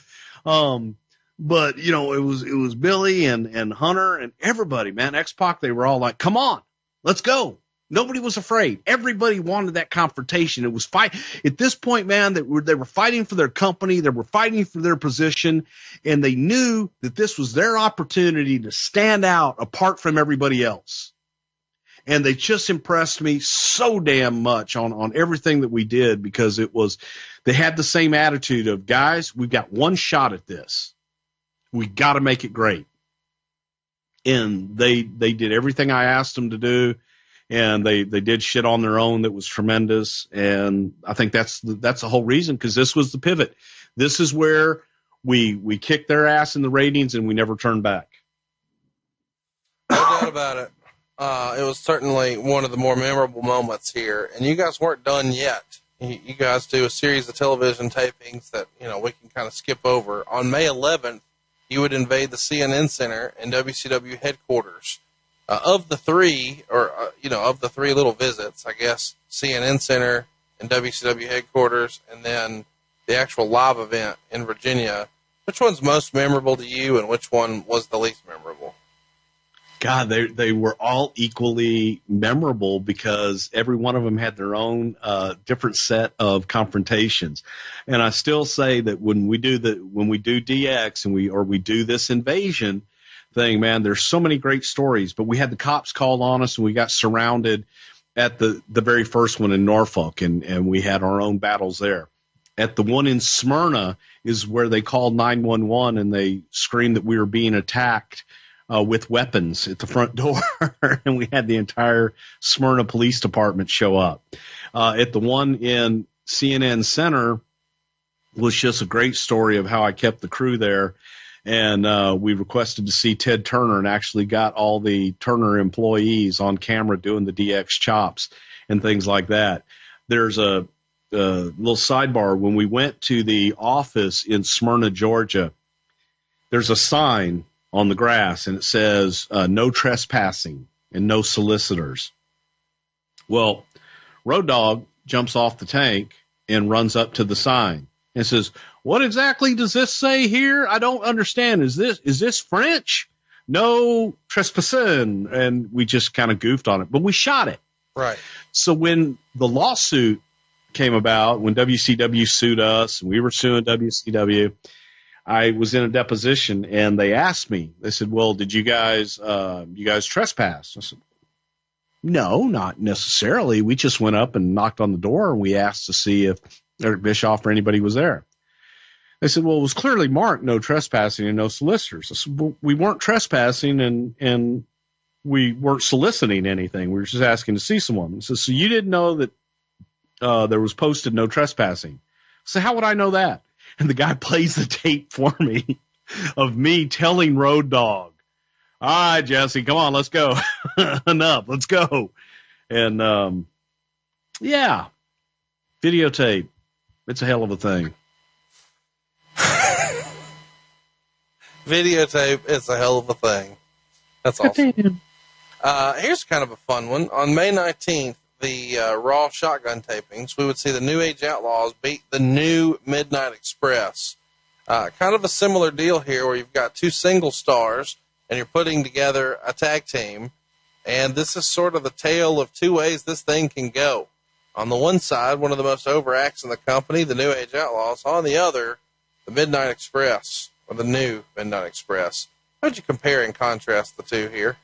But it was Billy and Hunter and everybody, man. X-Pac, they were all like, "Come on, let's go." Nobody was afraid. Everybody wanted that confrontation. It was fight at this point, man, they were fighting for their company. They were fighting for their position, and they knew that this was their opportunity to stand out apart from everybody else. And they just impressed me so damn much on everything that we did, because they had the same attitude of, "Guys, we've got one shot at this. We got to make it great." And they did everything I asked them to do. And they did shit on their own that was tremendous. And I think that's the whole reason, because this was the pivot. This is where we kicked their ass in the ratings and we never turned back. No doubt about it. It was certainly one of the more memorable moments here. And you guys weren't done yet. You guys do a series of television tapings that, we can kind of skip over. On May 11th, you would invade the CNN Center and WCW headquarters. Of the three little visits, I guess, CNN Center and WCW headquarters, and then the actual live event in Virginia, which one's most memorable to you, and which one was the least memorable? God, they were all equally memorable, because every one of them had their own different set of confrontations. And I still say that when we do DX and we do this invasion thing, man, there's so many great stories. But we had the cops call on us, and we got surrounded at the very first one in Norfolk, and we had our own battles there. At the one in Smyrna is where they called 911, and they screamed that we were being attacked with weapons at the front door, and we had the entire Smyrna Police Department show up. At the one in CNN Center was just a great story of how I kept the crew there. And we requested to see Ted Turner, and actually got all the Turner employees on camera doing the DX chops and things like that. There's a little sidebar. When we went to the office in Smyrna, Georgia, there's a sign on the grass, and it says, "No trespassing and no solicitors." Well, Road Dogg jumps off the tank and runs up to the sign and says, "What exactly does this say here? I don't understand. Is this French? No trespassing." And we just kind of goofed on it, but we shot it. Right. So when the lawsuit came about, when WCW sued us and we were suing WCW, I was in a deposition, and they asked me, they said, "Well, did you guys trespass?" I said, No, not necessarily. We just went up and knocked on the door and we asked to see if Eric Bischoff or anybody was there. They said, well, it was clearly marked no trespassing and no solicitors. I said, well, we weren't trespassing and we weren't soliciting anything. We were just asking to see someone. He says, so you didn't know that there was posted no trespassing. So how would I know that? And the guy plays the tape for me of me telling Road Dogg, all right, Jesse, come on, let's go. Enough, let's go. And yeah, videotape. It's a hell of a thing. Videotape is a hell of a thing. That's awesome. Here's kind of a fun one. On May 19th, the Raw shotgun tapings, we would see the New Age Outlaws beat the New Midnight Express. Kind of a similar deal here where you've got two single stars and you're putting together a tag team. And this is sort of the tale of two ways this thing can go. On the one side, one of the most over acts in the company, the New Age Outlaws. On the other, the Midnight Express, or the New Midnight Express. How would you compare and contrast the two here?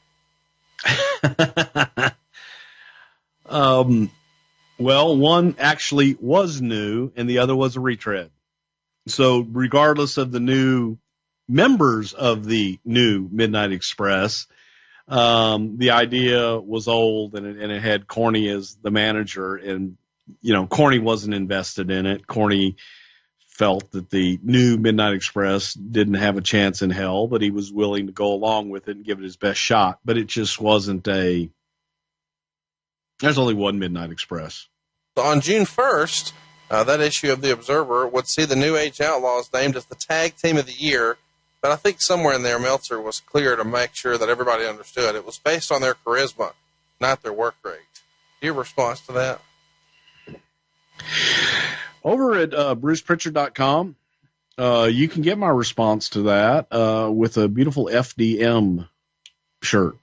Well, one actually was new and the other was a retread. So regardless of the new members of the New Midnight Express, the idea was old and it had Corny as the manager, and, you know, Corny wasn't invested in it. Corny felt that the New Midnight Express didn't have a chance in hell, but he was willing to go along with it and give it his best shot. But it just wasn't there's only one Midnight Express. So on June 1st, that issue of the Observer would see the New Age Outlaws named as the Tag Team of the Year. But I think somewhere in there, Meltzer was clear to make sure that everybody understood it was based on their charisma, not their work rate. Your response to that? Over at BrucePrichard.com, you can get my response to that with a beautiful FDM shirt.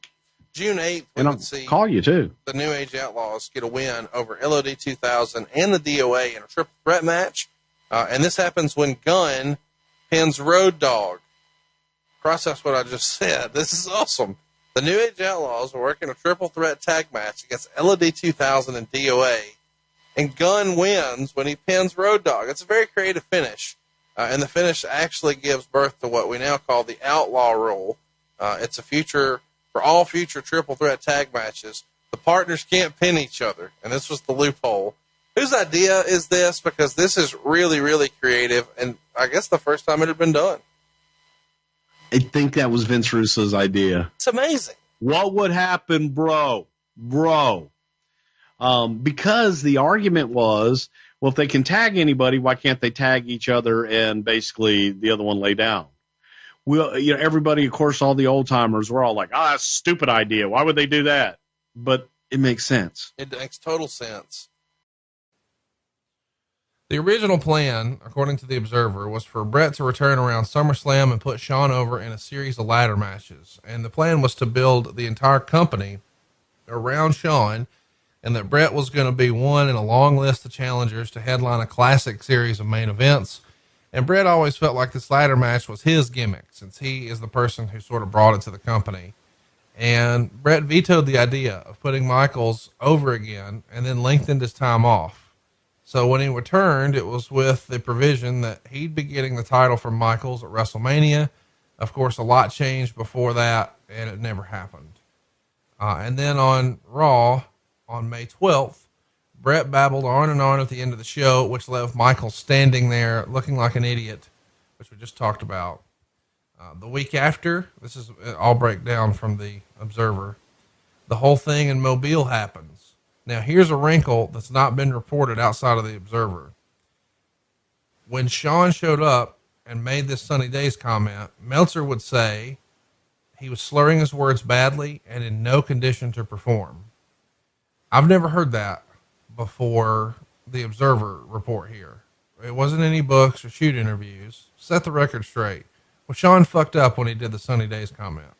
June 8th, we and I'll would see call you too. the New Age Outlaws get a win over LOD 2000 and the DOA in a triple threat match. And this happens when Gunn pins Road Dogg. Process what I just said. This is awesome. The New Age Outlaws are working a triple threat tag match against LOD 2000 and DOA. And Gunn wins when he pins Road Dogg. It's a very creative finish. And the finish actually gives birth to what we now call the Outlaw Rule. It's a future, for all future triple threat tag matches, the partners can't pin each other. And this was the loophole. Whose idea is this? Because this is really, really creative. And I guess the first time it had been done. I think that was Vince Russo's idea. It's amazing. What would happen, bro? Because the argument was, well, if they can tag anybody, why can't they tag each other and basically the other one lay down? Well, you know, everybody, of course, all the old timers were all like, that's a stupid idea. Why would they do that? But it makes sense. It makes total sense. The original plan, according to the Observer, was for Bret to return around SummerSlam and put Shawn over in a series of ladder matches. And the plan was to build the entire company around Shawn, and that Bret was going to be one in a long list of challengers to headline a classic series of main events. And Bret always felt like this ladder match was his gimmick, since he is the person who sort of brought it to the company. And Bret vetoed the idea of putting Michaels over again and then lengthened his time off. So when he returned, it was with the provision that he'd be getting the title from Michaels at WrestleMania. Of course, a lot changed before that, and it never happened. And then on Raw, on May 12th, Bret babbled on and on at the end of the show, which left Michaels standing there looking like an idiot, which we just talked about. The week after, this is all breakdown from the Observer, the whole thing in Mobile happens. Now, here's a wrinkle that's not been reported outside of the Observer. When Shawn showed up and made this Sunny Days comment, Meltzer would say he was slurring his words badly and in no condition to perform. I've never heard that before the Observer report here. It wasn't any books or shoot interviews. Set the record straight. Well, Shawn fucked up when he did the Sunny Days comment.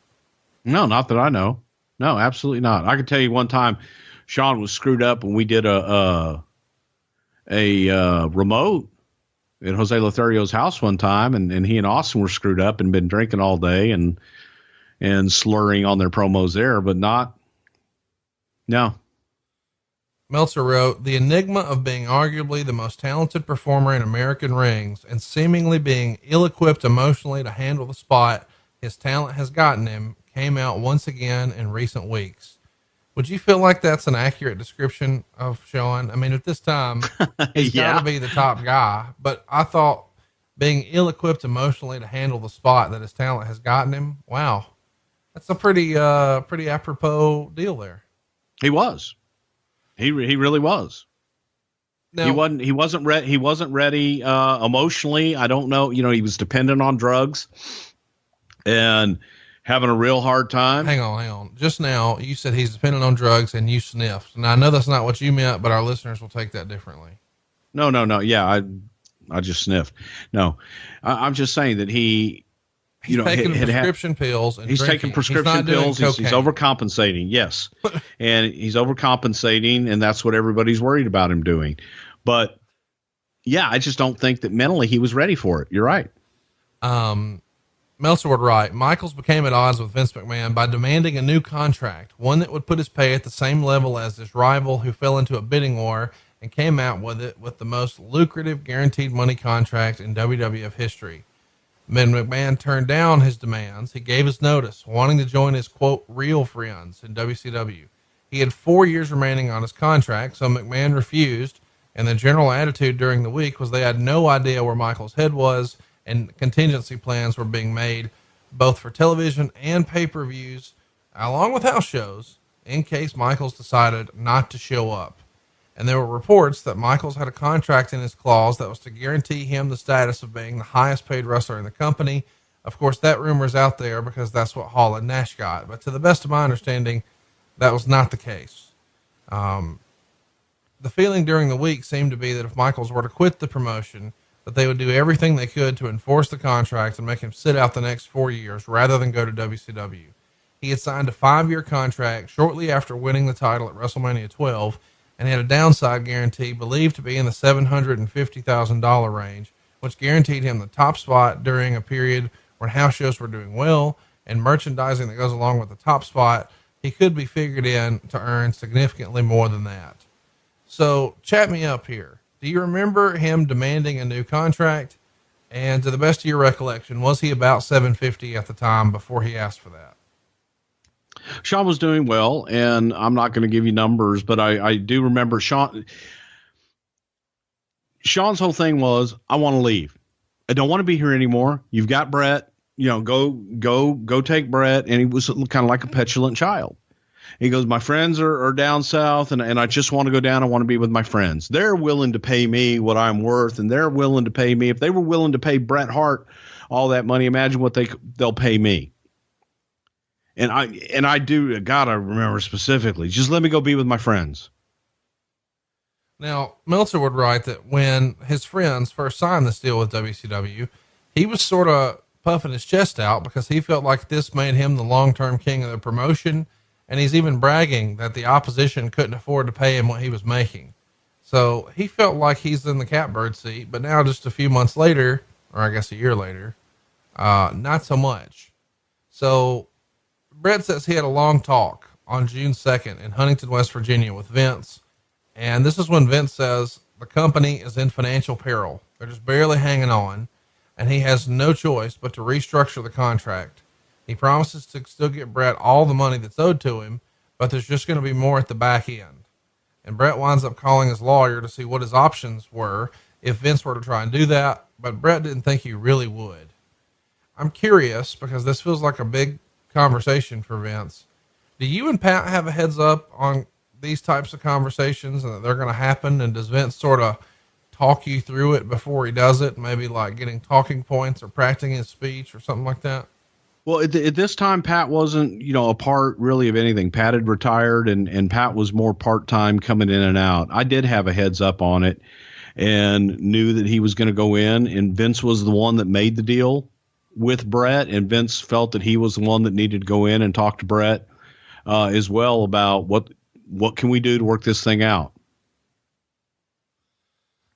No, not that I know. No, absolutely not. I can tell you one time Shawn was screwed up when we did a remote at Jose Lothario's house one time, and he and Austin were screwed up and been drinking all day and slurring on their promos there, but not No. Meltzer wrote, the enigma of being arguably the most talented performer in American rings and seemingly being ill-equipped emotionally to handle the spot his talent has gotten him came out once again in recent weeks. Would you feel like that's an accurate description of Shawn? I mean, at this time, he's Yeah. got to be the top guy, but I thought being ill-equipped emotionally to handle the spot that his talent has gotten him. Wow. That's a pretty apropos deal there. He was. He really was. Now, He wasn't ready emotionally. I don't know. He was dependent on drugs and having a real hard time. hang on. Just now, you said he's dependent on drugs and you sniffed. Now, I know that's not what you meant, but our listeners will take that differently. No. Yeah, I just sniffed. No, I'm just saying that he's taking prescription pills and he's drinking. taking prescription pills. He's overcompensating. Yes. And he's overcompensating, and that's what everybody's worried about him doing. But yeah, I just don't think that mentally he was ready for it. You're right. Meltzer would write, Michaels became at odds with Vince McMahon by demanding a new contract, one that would put his pay at the same level as his rival, who fell into a bidding war and came out with it with the most lucrative guaranteed money contract in WWF history. When McMahon turned down his demands, he gave his notice, wanting to join his, quote, real friends in WCW. He had 4 years remaining on his contract, so McMahon refused, and the general attitude during the week was they had no idea where Michaels' head was, and contingency plans were being made both for television and pay-per-views, along with house shows, in case Michaels decided not to show up. And there were reports that Michaels had a contract in his clause that was to guarantee him the status of being the highest paid wrestler in the company. Of course, that rumor's out there because that's what Hall and Nash got. But to the best of my understanding, that was not the case. The feeling during the week seemed to be that if Michaels were to quit the promotion, that they would do everything they could to enforce the contract and make him sit out the next 4 years rather than go to WCW. He had signed a 5-year contract shortly after winning the title at WrestleMania 12, and had a downside guarantee believed to be in the $750,000 range, which guaranteed him the top spot during a period when house shows were doing well and merchandising that goes along with the top spot. He could be figured in to earn significantly more than that. So chat me up here. Do you remember him demanding a new contract? And to the best of your recollection, was he about $750 at the time before he asked for that? Shawn was doing well, and I'm not going to give you numbers, but I do remember Shawn's whole thing was, I want to leave. I don't want to be here anymore. You've got Brett, go take Brett. And he was kind of like a petulant child. He goes, my friends are down south, and I just want to go down. I want to be with my friends. They're willing to pay me what I'm worth, and they're willing to pay me. If they were willing to pay Bret Hart all that money, imagine what they'll pay me. And I do, God, I remember specifically, just let me go be with my friends. Now, Meltzer would write that when his friends first signed this deal with WCW, he was sort of puffing his chest out because he felt like this made him the long-term king of the promotion. And he's even bragging that the opposition couldn't afford to pay him what he was making. So he felt like he's in the catbird seat, but now just a few months later, or I guess a year later, not so much. So Brett says he had a long talk on June 2nd in Huntington, West Virginia with Vince. And this is when Vince says the company is in financial peril. They're just barely hanging on, and he has no choice but to restructure the contract. He promises to still get Brett all the money that's owed to him, but there's just going to be more at the back end. And Brett winds up calling his lawyer to see what his options were if Vince were to try and do that, but Brett didn't think he really would. I'm curious because this feels like a big conversation for Vince. Do you and Pat have a heads up on these types of conversations and that they're going to happen? And does Vince sort of talk you through it before he does it? Maybe like getting talking points or practicing his speech or something like that? Well, at this time, Pat wasn't, a part really of anything. Pat had retired, and Pat was more part-time coming in and out. I did have a heads up on it and knew that he was going to go in, and Vince was the one that made the deal with Brett, and Vince felt that he was the one that needed to go in and talk to Brett as well about what can we do to work this thing out.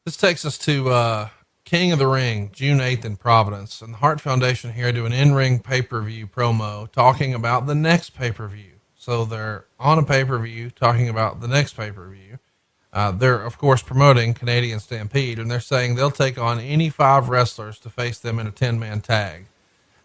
This takes us to King of the Ring, June 8th in Providence, and the Hart Foundation here do an in-ring pay-per-view promo talking about the next pay-per-view. So they're on a pay-per-view talking about the next pay-per-view. They're of course promoting Canadian Stampede, and they're saying they'll take on any 5 wrestlers to face them in a 10-man tag.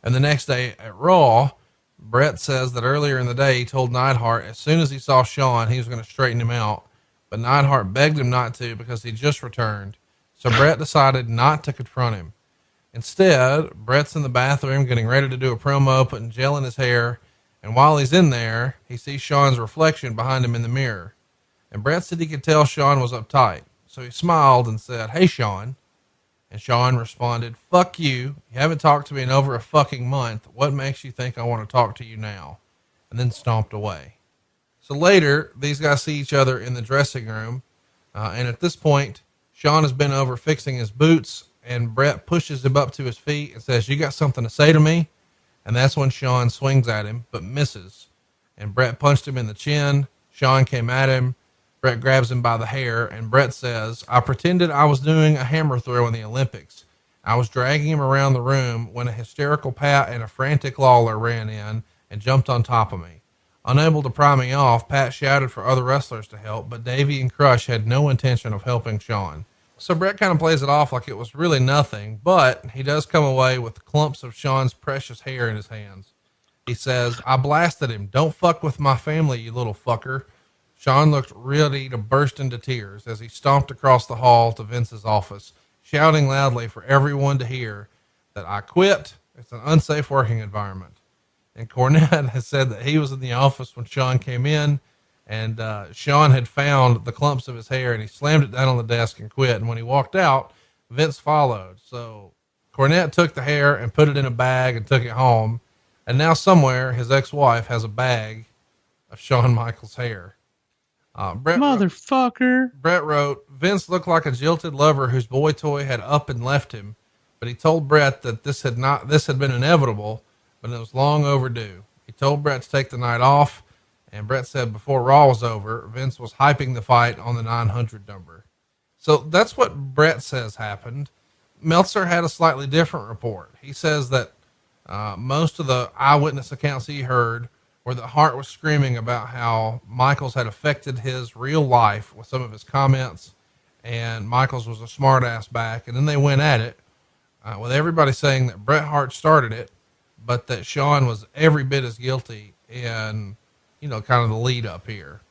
And the next day at Raw, Bret says that earlier in the day, he told Neidhart as soon as he saw Shawn, he was going to straighten him out, but Neidhart begged him not to because he just returned. So Bret decided not to confront him. Instead, Bret's in the bathroom getting ready to do a promo, putting gel in his hair. And while he's in there, he sees Shawn's reflection behind him in the mirror. And Bret said he could tell Shawn was uptight. So he smiled and said, "Hey, Shawn." And Shawn responded, "Fuck you. You haven't talked to me in over a fucking month. What makes you think I want to talk to you now?" And then stomped away. So later, these guys see each other in the dressing room. And at this point, Shawn has been over fixing his boots, and Bret pushes him up to his feet and says, "You got something to say to me?" And that's when Shawn swings at him, but misses. And Bret punched him in the chin. Shawn came at him. Bret grabs him by the hair, and Bret says, "I pretended I was doing a hammer throw in the Olympics. I was dragging him around the room when a hysterical Pat and a frantic Lawler ran in and jumped on top of me. Unable to pry me off, Pat shouted for other wrestlers to help, but Davey and Crush had no intention of helping Shawn." So Bret kind of plays it off like it was really nothing, but he does come away with clumps of Shawn's precious hair in his hands. He says, "I blasted him. Don't fuck with my family, you little fucker." Shawn looked ready to burst into tears as he stomped across the hall to Vince's office, shouting loudly for everyone to hear that "I quit. It's an unsafe working environment." And Cornette has said that he was in the office when Shawn came in, and Shawn had found the clumps of his hair and he slammed it down on the desk and quit. And when he walked out, Vince followed. So Cornette took the hair and put it in a bag and took it home. And now somewhere his ex-wife has a bag of Shawn Michaels' hair. Motherfucker. Bret wrote, "Vince looked like a jilted lover whose boy toy had up and left him, but he told Bret that this had been inevitable, but it was long overdue. He told Bret to take the night off, and Bret said before Raw was over, Vince was hyping the fight on the 900 number." So that's what Bret says happened. Meltzer had a slightly different report. He says that most of the eyewitness accounts he heard where the Hart was screaming about how Michaels had affected his real life with some of his comments, and Michaels was a smart ass back. And then they went at it, with everybody saying that Bret Hart started it, but that Shawn was every bit as guilty in, kind of the lead up here.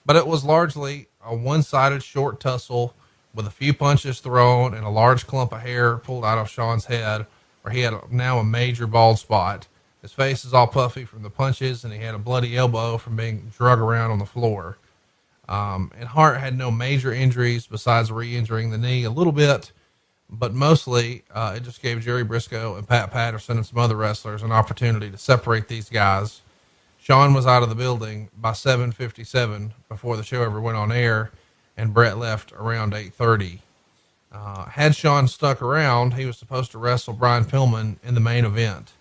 But it was largely a one-sided short tussle with a few punches thrown and a large clump of hair pulled out of Shawn's head, where he had now a major bald spot. His face is all puffy from the punches, and he had a bloody elbow from being drug around on the floor. And Hart had no major injuries besides re-injuring the knee a little bit, but mostly it just gave Jerry Briscoe and Pat Patterson and some other wrestlers an opportunity to separate these guys. Shawn was out of the building by 7:57 before the show ever went on air, and Bret left around 8:30. Had Shawn stuck around, he was supposed to wrestle Brian Pillman in the main event.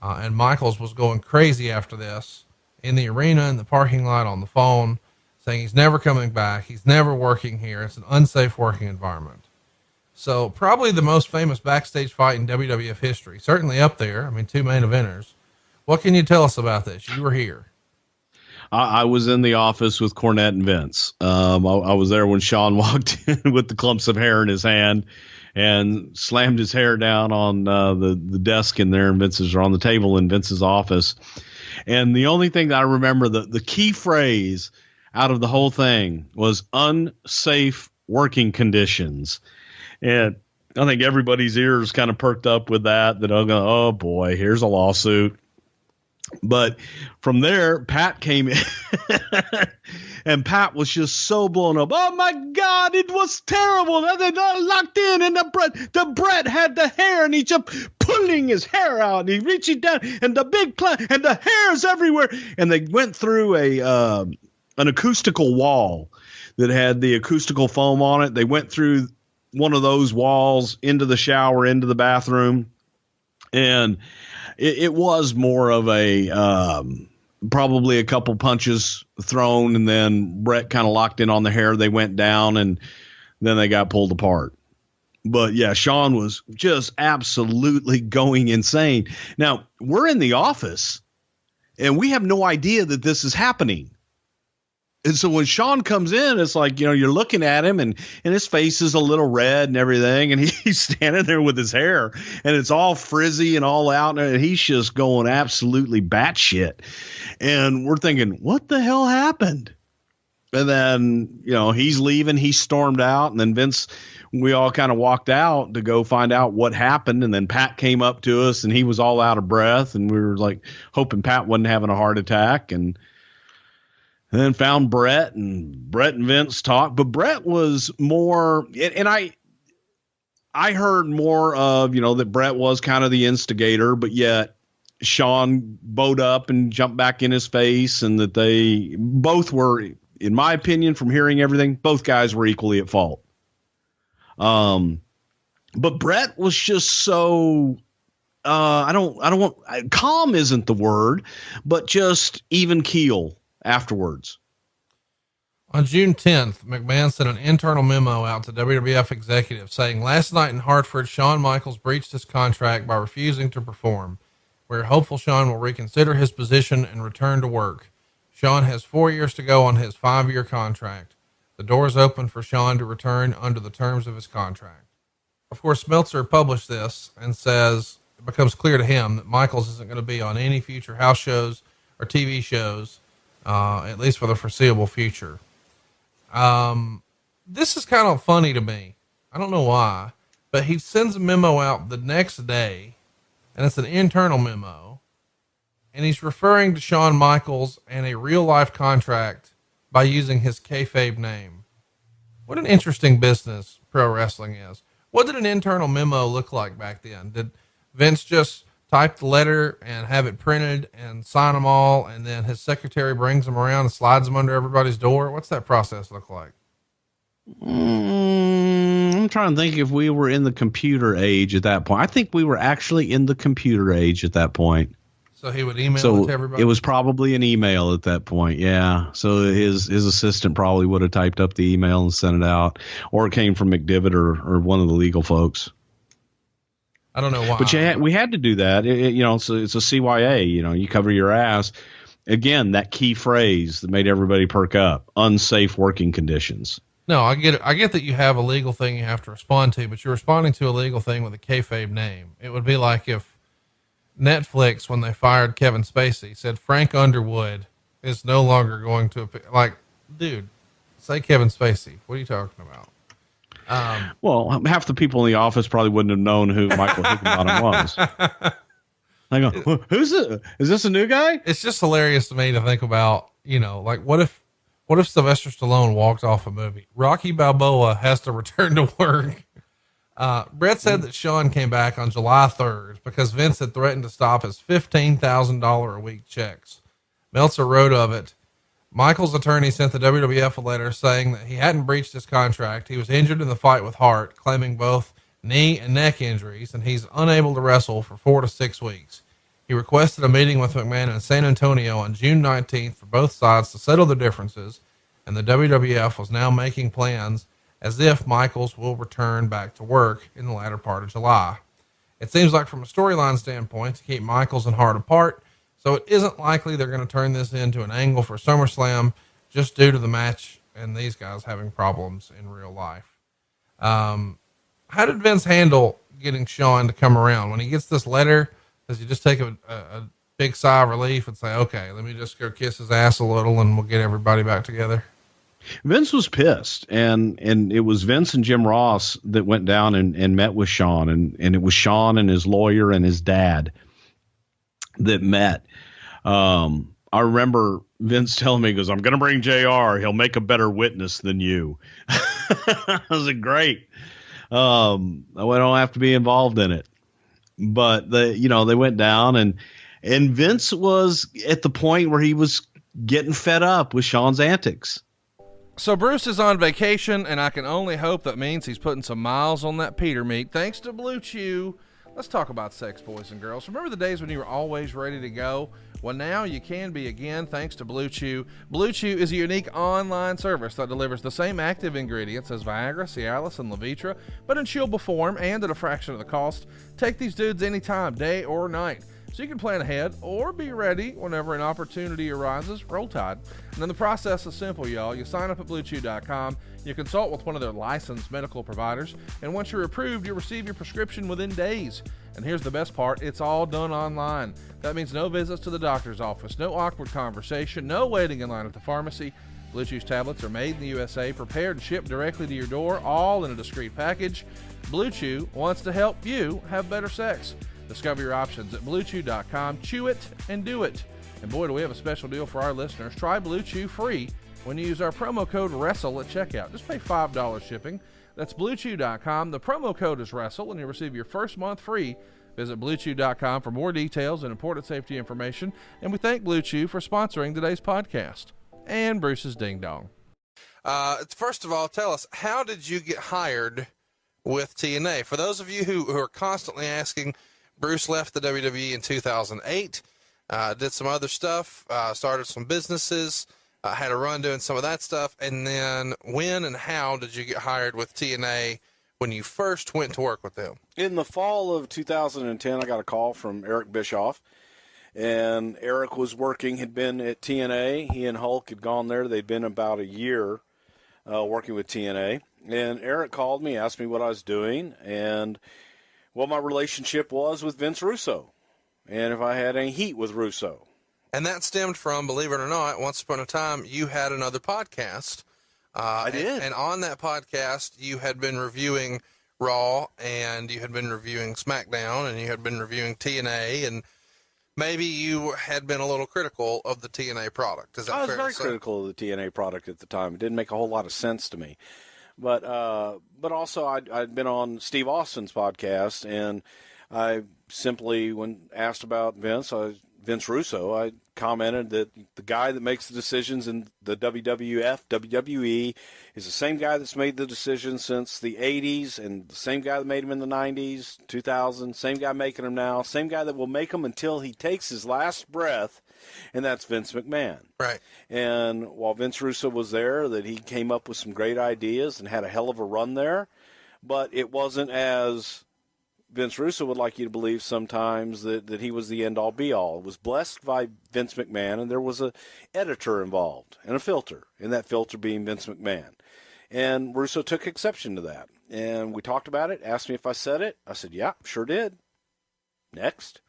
And Michaels was going crazy after this in the arena, in the parking lot, on the phone, saying he's never coming back. He's never working here. It's an unsafe working environment. So probably the most famous backstage fight in WWF history, certainly up there. I mean, 2 main eventers. What can you tell us about this? You were here. I was in the office with Cornette and Vince. I was there when Shawn walked in with the clumps of hair in his hand and slammed his hair down on the desk in there, and Vince's, or on the table in Vince's office. And the only thing that I remember, the key phrase out of the whole thing was unsafe working conditions. And I think everybody's ears kind of perked up with that I'm going, oh boy, here's a lawsuit. But from there, Pat came in and Pat was just so blown up. "Oh my God, it was terrible. They locked in, and the Bret had the hair, and he just pulling his hair out, and he reaching down, and the big and the hair's everywhere." And they went through an acoustical wall that had the acoustical foam on it. They went through one of those walls into the shower, into the bathroom, and it was more of a probably a couple punches thrown, and then Bret kind of locked in on the hair. They went down, and then they got pulled apart. But yeah, Shawn was just absolutely going insane. Now, we're in the office, And we have no idea that this is happening. And so when Shawn comes in, it's like, you're looking at him and his face is a little red and everything. And he's standing there with his hair and it's all frizzy and all out. And he's just going absolutely batshit. And we're thinking, what the hell happened? And then, he's leaving, he stormed out. And then Vince, we all kind of walked out to go find out what happened. And then Pat came up to us and he was all out of breath. And we were like hoping Pat wasn't having a heart attack. And then found Brett and Vince talked, but Brett was more, and I heard more of, that Brett was kind of the instigator, but yet Shawn bowed up and jumped back in his face, and that they both were, in my opinion, from hearing everything, both guys were equally at fault. But Brett was just so, calm isn't the word, but just even keel afterwards. On June 10th, McMahon sent an internal memo out to WWF executives saying, last night in Hartford, Shawn Michaels breached his contract by refusing to perform. We're hopeful Shawn will reconsider his position and return to work. Shawn has 4 years to go on his 5-year contract. The door is open for Shawn to return under the terms of his contract. Of course, Meltzer published this and says it becomes clear to him that Michaels isn't going to be on any future house shows or TV shows, at least for the foreseeable future. This is kind of funny to me. I don't know why, but he sends a memo out the next day, and it's an internal memo, and he's referring to Shawn Michaels and a real life contract by using his kayfabe name. What an interesting business pro wrestling is. What did an internal memo look like back then? Did Vince just type the letter and have it printed and sign them all, and then his secretary brings them around and slides them under everybody's door? What's that process look like? I'm trying to think if we were in the computer age at that point. I think we were actually in the computer age at that point. So he would email it to everybody? It was probably an email at that point. Yeah. So his assistant probably would have typed up the email and sent it out, or it came from McDivitt or one of the legal folks. I don't know why, but we had to do that. It's a CYA, you cover your ass. Again, that key phrase that made everybody perk up: unsafe working conditions. No, I get it. I get that you have a legal thing you have to respond to, but you're responding to a legal thing with a kayfabe name. It would be like if Netflix, when they fired Kevin Spacey, said Frank Underwood is no longer going to appear. Like, dude, say Kevin Spacey. What are you talking about? Well, half the people in the office probably wouldn't have known who Michael Hickenbottom was. I go, who's it? Is this a new guy? It's just hilarious to me to think about, like what if Sylvester Stallone walked off a movie? Rocky Balboa has to return to work. Brett said that Shawn came back on July 3rd because Vince had threatened to stop his $15,000 a week checks. Meltzer wrote of it. Michaels' attorney sent the WWF a letter saying that he hadn't breached his contract. He was injured in the fight with Hart, claiming both knee and neck injuries, and he's unable to wrestle for 4 to 6 weeks. He requested a meeting with McMahon in San Antonio on June 19th for both sides to settle their differences, and the WWF was now making plans as if Michaels will return back to work in the latter part of July. It seems like from a storyline standpoint to keep Michaels and Hart apart, so it isn't likely they're going to turn this into an angle for SummerSlam just due to the match and these guys having problems in real life. How did Vince handle getting Shawn to come around? When he gets this letter, does he just take a big sigh of relief and say, okay, let me just go kiss his ass a little and we'll get everybody back together? Vince was pissed, and it was Vince and Jim Ross that went down and met with Shawn, and it was Shawn and his lawyer and his dad that met. I remember Vince telling me, he goes, I'm going to bring JR. He'll make a better witness than you. I was like, great. I don't have to be involved in it. But they went down and Vince was at the point where he was getting fed up with Shawn's antics. So Bruce is on vacation, and I can only hope that means he's putting some miles on that Peter meat, thanks to Blue Chew. Let's talk about sex, boys and girls. Remember the days when you were always ready to go? Well, now you can be again, thanks to Blue Chew. Blue Chew is a unique online service that delivers the same active ingredients as Viagra, Cialis, and Levitra, but in chewable form and at a fraction of the cost. Take these dudes anytime, day or night. so you can plan ahead or be ready whenever an opportunity arises. Roll Tide. And then the process is simple, y'all. You sign up at BlueChew.com, you consult with one of their licensed medical providers, and once you're approved, you'll receive your prescription within days. And here's the best part, it's all done online. That means no visits to the doctor's office, no awkward conversation, no waiting in line at the pharmacy. Blue Chew's tablets are made in the USA, prepared and shipped directly to your door, all in a discreet package. Blue Chew wants to help you have better sex. Discover your options at BlueChew.com. Chew it and do it. And boy, do we have a special deal for our listeners. Try Blue Chew free when you use our promo code WRESTLE at checkout. Just pay $5 shipping. That's BlueChew.com. The promo code is WRESTLE, and you'll receive your first month free. Visit BlueChew.com for more details and important safety information. And we thank Blue Chew for sponsoring today's podcast. And Bruce's Ding Dong. First of all, tell us, how did you get hired with TNA? For those of you who are constantly asking, Bruce left the WWE in 2008, did some other stuff, started some businesses, had a run doing some of that stuff, and then when and how did you get hired with TNA when you first went to work with them? In the fall of 2010, I got a call from Eric Bischoff. And Eric had been at TNA. He and Hulk had gone there. They'd been about a year working with TNA. And Eric called me, asked me what I was doing, and what my relationship was with Vince Russo, and if I had any heat with Russo. And that stemmed from, believe it or not, once upon a time, you had another podcast. I did. And on that podcast, you had been reviewing Raw, and you had been reviewing SmackDown, and you had been reviewing TNA, and maybe you had been a little critical of the TNA product. Is that fair? I was very critical of the TNA product at the time. It didn't make a whole lot of sense to me. But also I'd been on Steve Austin's podcast, and I simply, when asked about Vince Russo, I commented that the guy that makes the decisions in the WWF, WWE, is the same guy that's made the decisions since the 80s, and the same guy that made them in the 90s, 2000, same guy making them now, same guy that will make them until he takes his last breath, and that's Vince McMahon. Right. And while Vince Russo was there, that he came up with some great ideas and had a hell of a run there, but it wasn't as Vince Russo would like you to believe sometimes that he was the end-all, be-all. It was blessed by Vince McMahon, and there was an editor involved and a filter, and that filter being Vince McMahon. And Russo took exception to that. And we talked about it, asked me if I said it. I said, yeah, sure did. Next.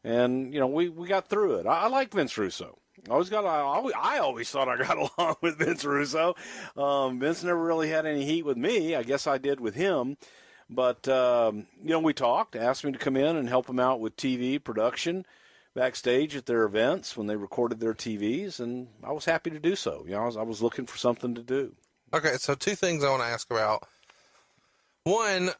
And, we got through it. I like Vince Russo. I always thought I got along with Vince Russo. Vince never really had any heat with me. I guess I did with him. But, we talked, asked me to come in and help them out with TV production backstage at their events when they recorded their TVs, and I was happy to do so. I was looking for something to do. Okay, so two things I want to ask about. One,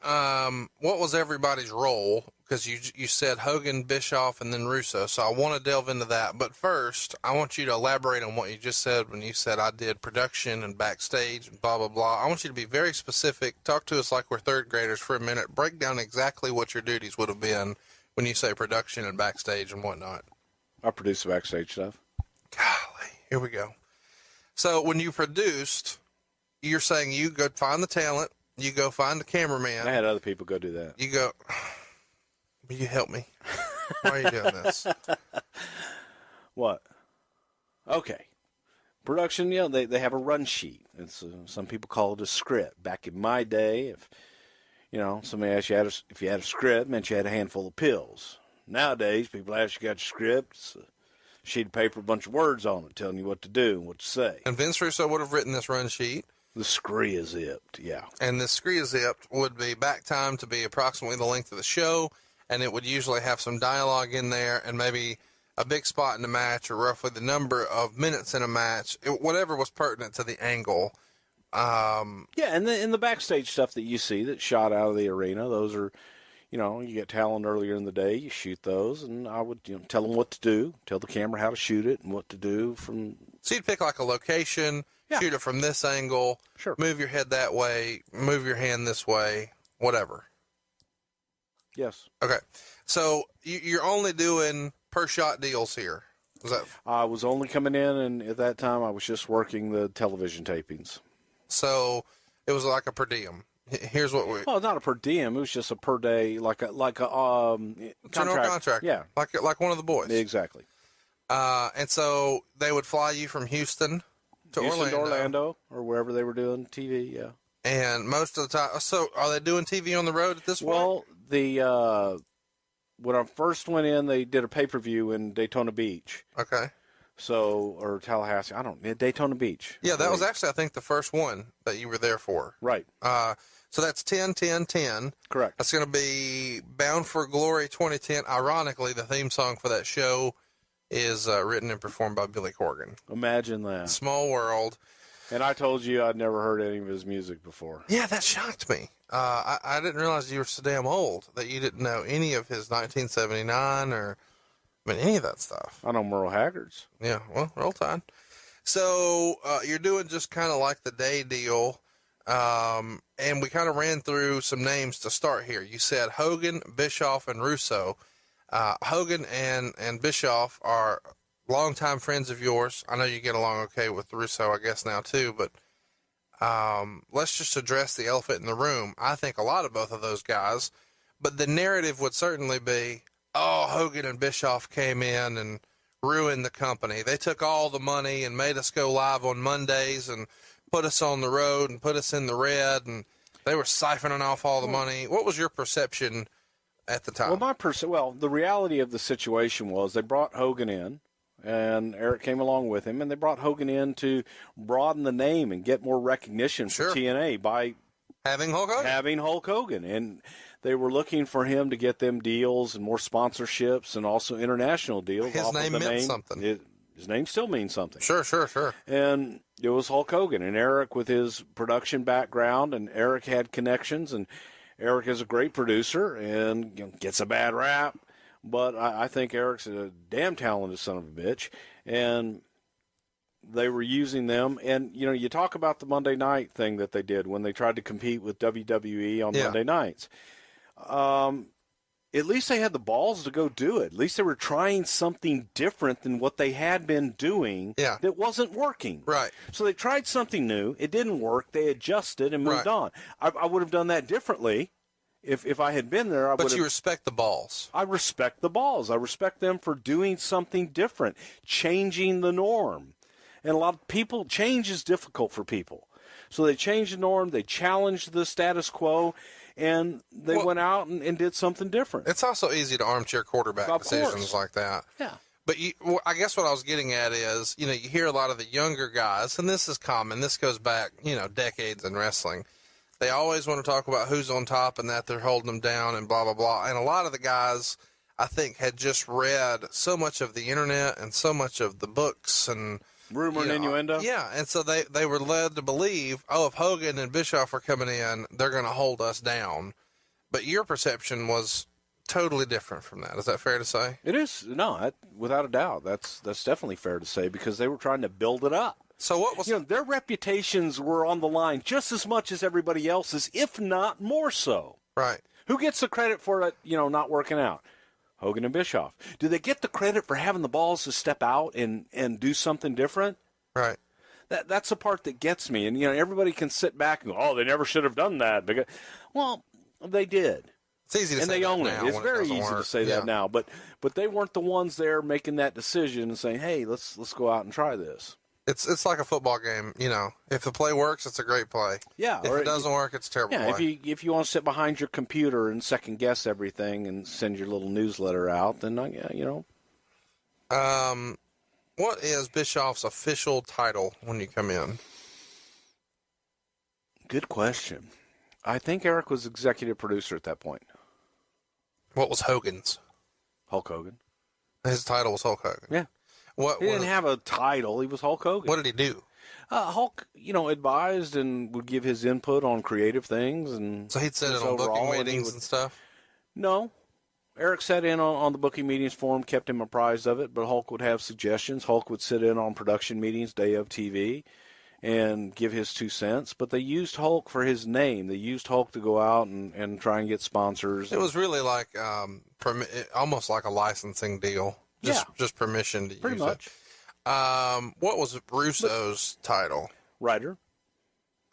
what was everybody's role? Because you said Hogan, Bischoff, and then Russo, so I want to delve into that. But first, I want you to elaborate on what you just said when you said I did production and backstage and blah, blah, blah. I want you to be very specific. Talk to us like we're third graders for a minute. Break down exactly what your duties would have been when you say production and backstage and whatnot. I produce the backstage stuff. Golly, here we go. So when you produced, you're saying you go find the talent, you go find the cameraman. I had other people go do that. You go... Will you help me? Why are you doing this? What? Okay. Production, they have a run sheet. It's some people call it a script. Back in my day, if somebody asked you if you had a script, it meant you had a handful of pills. Nowadays, people ask you got your script, it's a sheet of paper, a bunch of words on it, telling you what to do and what to say. And Vince Russo would have written this run sheet. The scree is zipped, yeah. And the scree is zipped would be back time to be approximately the length of the show. And it would usually have some dialogue in there and maybe a big spot in the match or roughly the number of minutes in a match, whatever was pertinent to the angle. Yeah, and the backstage stuff that you see that's shot out of the arena, those are, you get talent earlier in the day, you shoot those, and I would tell them what to do, tell the camera how to shoot it and what to do from... So you'd pick like a location, shoot it from this angle, sure. Move your head that way, move your hand this way, whatever. Yes. Okay. So you're only doing per shot deals here. Was that? I was only coming in, and at that time I was just working the television tapings. So it was like a per diem. Here's what we Well, not a per diem. It was just a per day, like a general contract. Yeah, like one of the boys. exactly. And so they would fly you from Houston to Orlando or wherever they were doing TV. Yeah. And most of the time, so are they doing TV on the road at this point? Well, the when I first went in, they did a pay-per-view in Daytona Beach. Okay. So, or Tallahassee, Daytona Beach. Yeah, that was actually, I think, the first one that you were there for. Right. So that's 10, 10, 10. Correct. That's going to be Bound for Glory 2010. Ironically, the theme song for that show is written and performed by Billy Corgan. Imagine that. Small world. And I told you I'd never heard any of his music before. Yeah, that shocked me. I didn't realize you were so damn old that you didn't know any of his 1979 or any of that stuff. I know Merle Haggard's. Yeah, well, roll tide. So you're doing just kind of like the day deal, and we kind of ran through some names to start here. You said Hogan, Bischoff, and Russo. Hogan and Bischoff are longtime friends of yours. I know you get along okay with Russo, I guess, now too, but let's just address the elephant in the room. I think a lot of both of those guys, but the narrative would certainly be, oh, Hogan and Bischoff came in and ruined the company. They took all the money and made us go live on Mondays and put us on the road and put us in the red, and they were siphoning off all the money. What was your perception at the time? Well, the reality of the situation was they brought Hogan in, and Eric came along with him, and they brought Hogan in to broaden the name and get more recognition for TNA by having Hulk Hogan. And they were looking for him to get them deals and more sponsorships and also international deals. His name meant something. His name still means something. Sure. And it was Hulk Hogan. And Eric, with his production background, and Eric had connections, and Eric is a great producer and gets a bad rap. But I think Eric's a damn talented son of a bitch. And they were using them. And, you talk about the Monday night thing that they did when they tried to compete with WWE on Monday nights. At least they had the balls to go do it. At least they were trying something different than what they had been doing that wasn't working. Right. So they tried something new. It didn't work. They adjusted and moved on. I would have done that differently if I had been there. But you respect the balls. I respect the balls. I respect them for doing something different, changing the norm. And a lot of people, change is difficult for people. So they changed the norm. They challenged the status quo. And they went out and did something different. It's also easy to armchair quarterback decisions like that. Yeah. But I guess what I was getting at is, you hear a lot of the younger guys, and this is common. This goes back, decades in wrestling. They always want to talk about who's on top and that they're holding them down and blah, blah, blah. And a lot of the guys, I think, had just read so much of the internet and so much of the books and rumor and innuendo. Yeah, and so they were led to believe, if Hogan and Bischoff are coming in, they're going to hold us down. But your perception was totally different from that. Is that fair to say? It is. No, without a doubt. That's definitely fair to say, because they were trying to build it up. So what was... their reputations were on the line just as much as everybody else's, if not more so. Right. Who gets the credit for it, not working out? Hogan and Bischoff. Do they get the credit for having the balls to step out and do something different? Right. That's the part that gets me. And, everybody can sit back and go, they never should have done that. Because, well, they did. It's easy to say that now. And they own it. It's very easy to say that now. But they weren't the ones there making that decision and saying, hey, let's go out and try this. It's like a football game, If the play works, it's a great play. Yeah. If it doesn't work, it's a terrible play. If you want to sit behind your computer and second guess everything and send your little newsletter out, then What is Bischoff's official title when you come in? Good question. I think Eric was executive producer at that point. What was Hogan's? Hulk Hogan. His title was Hulk Hogan. Yeah. He didn't have a title. He was Hulk Hogan. What did he do? Hulk, advised and would give his input on creative things. And so he'd sit in on booking meetings and stuff? No. Eric sat in on the booking meetings for him, kept him apprised of it, but Hulk would have suggestions. Hulk would sit in on production meetings, day of TV, and give his 2 cents. But they used Hulk for his name. They used Hulk to go out and try and get sponsors. It was really like almost like a licensing deal. Just permission to pretty use much. it. What was Russo's title? Writer.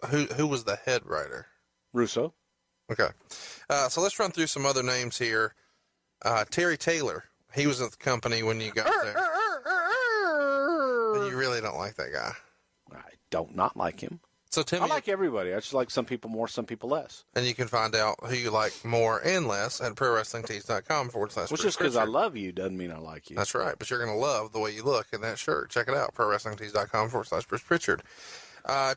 Who was the head writer? Russo. Okay. So let's run through some other names here. Terry Taylor. He was at the company when you got there. But you really don't like that guy. I don't not like him. So Timmy, I like everybody. I just like some people more, some people less. and you can find out who you like more and less at ProWrestlingTees.com/. Which just because I love you doesn't mean I like you. That's right. But you're going to love the way you look in that shirt. Check it out. ProWrestlingTees.com/. Bruce Prichard.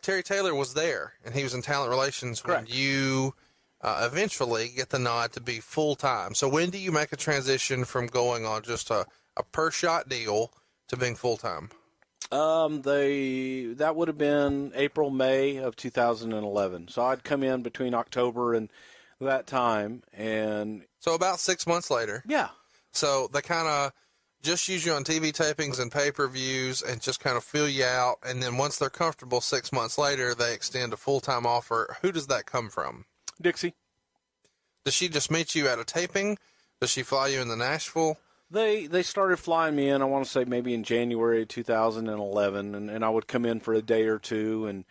Terry Taylor was there, and he was in talent relations. Correct. When you eventually get the nod to be full-time. So when do you make a transition from going on just a per-shot deal to being full-time? That would have been April, May of 2011. So I'd come in between October and that time, and So about 6 months later. yeah, So they kind of just use you on TV tapings and pay-per-views and just kind of fill you out. And then once they're comfortable 6 months later, they extend a full-time offer. Who does that come from? Dixie. Does she just meet you at a taping? Does she fly you into Nashville? They started flying me in, I want to say maybe in January 2011, and I would come in for a day or two and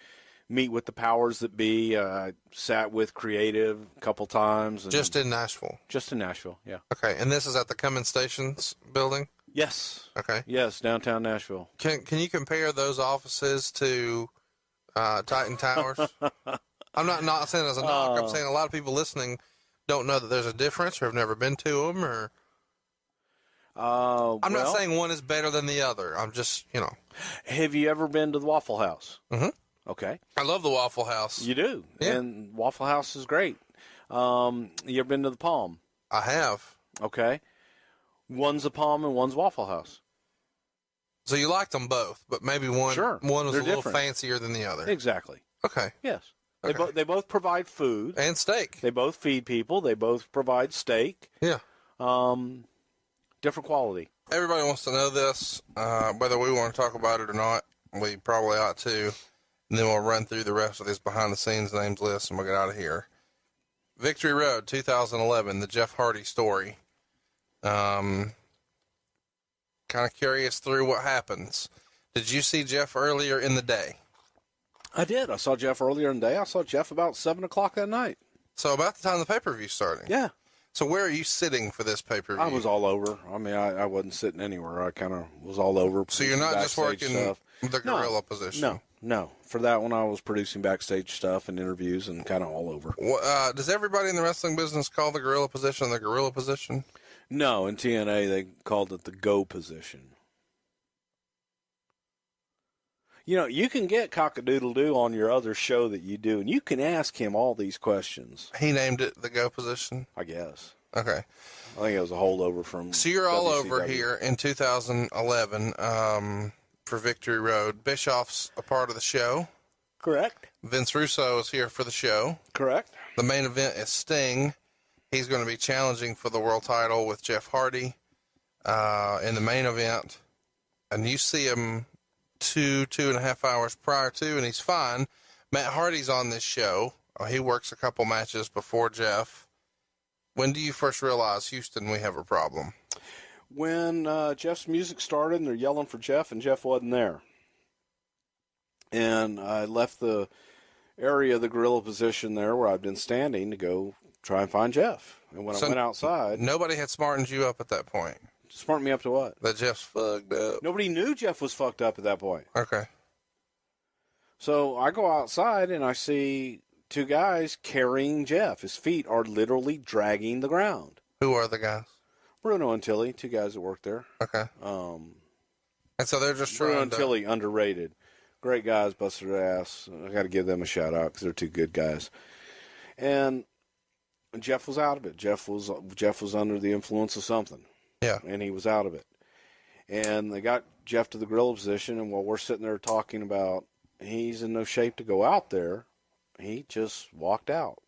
meet with the powers that be. I sat with Creative a couple times. And Just in Nashville? Just in Nashville, yeah. Okay, and this is at the Cummins Stations building? Yes. Okay. Yes, downtown Nashville. Can you compare those offices to Titan Towers? I'm not saying as a knock. I'm saying a lot of people listening don't know that there's a difference or have never been to them. Or I'm not saying one is better than the other. I'm just, Have you ever been to the Waffle House? Mm-hmm. Okay. I love the Waffle House. You do. Yeah. And Waffle House is great. You ever been to the Palm? I have. Okay. One's a Palm and one's Waffle House. So you liked them both, but maybe one was They're a little different. fancier than the other. Exactly. Okay. Yes. Okay. They both provide food. And steak. They both feed people. They both provide steak. Yeah. Different quality. Everybody wants to know this, whether we want to talk about it or not. We probably ought to. And then we'll run through the rest of this behind-the-scenes names list, and we'll get out of here. Victory Road, 2011, the Jeff Hardy story. Kind of curious through what happens. Did you see Jeff earlier in the day? I did. I saw Jeff earlier in the day. I saw Jeff about 7 o'clock that night. So about the time the pay-per-view started. Yeah. So where are you sitting for this pay-per-view? I was all over. I mean, I wasn't sitting anywhere. I kind of was all over. So you're not just working the gorilla position? No. For that one, I was producing backstage stuff and interviews and kind of all over. Does everybody in the wrestling business call the gorilla position the gorilla position? No, in TNA, they called it the go position. You can get Cock-a-Doodle-Doo on your other show that you do, and you can ask him all these questions. He named it the go position? I guess. Okay. I think it was a holdover from So you're all WCW. over here in 2011 for Victory Road. Bischoff's a part of the show. Correct. Vince Russo is here for the show. Correct. The main event is Sting. He's going to be challenging for the world title with Jeff Hardy in the main event. And you see him 2.5 hours prior to, and he's fine. Matt Hardy's on this show. He works a couple matches before Jeff. When do you first realize, Houston, we have a problem? When Jeff's music started and they're yelling for Jeff and Jeff wasn't there. And I left the area of the gorilla position there where I'd been standing to go try and find Jeff. And when I went outside... Nobody had smartened you up at that point? Smart me up to what? That Jeff's fucked up. Nobody knew Jeff was fucked up at that point. Okay. So I go outside and I see two guys carrying Jeff. His feet are literally dragging the ground. Who are the guys? Bruno and Tilly, two guys that work there. Okay. And so they're just Bruno trying and to... Tilly, underrated. Great guys, busted their ass. I got to give them a shout out because they're two good guys. And Jeff was out of it. Jeff was under the influence of something. Yeah. And he was out of it. And they got Jeff to the gorilla position, and while we're sitting there talking about he's in no shape to go out there, he just walked out.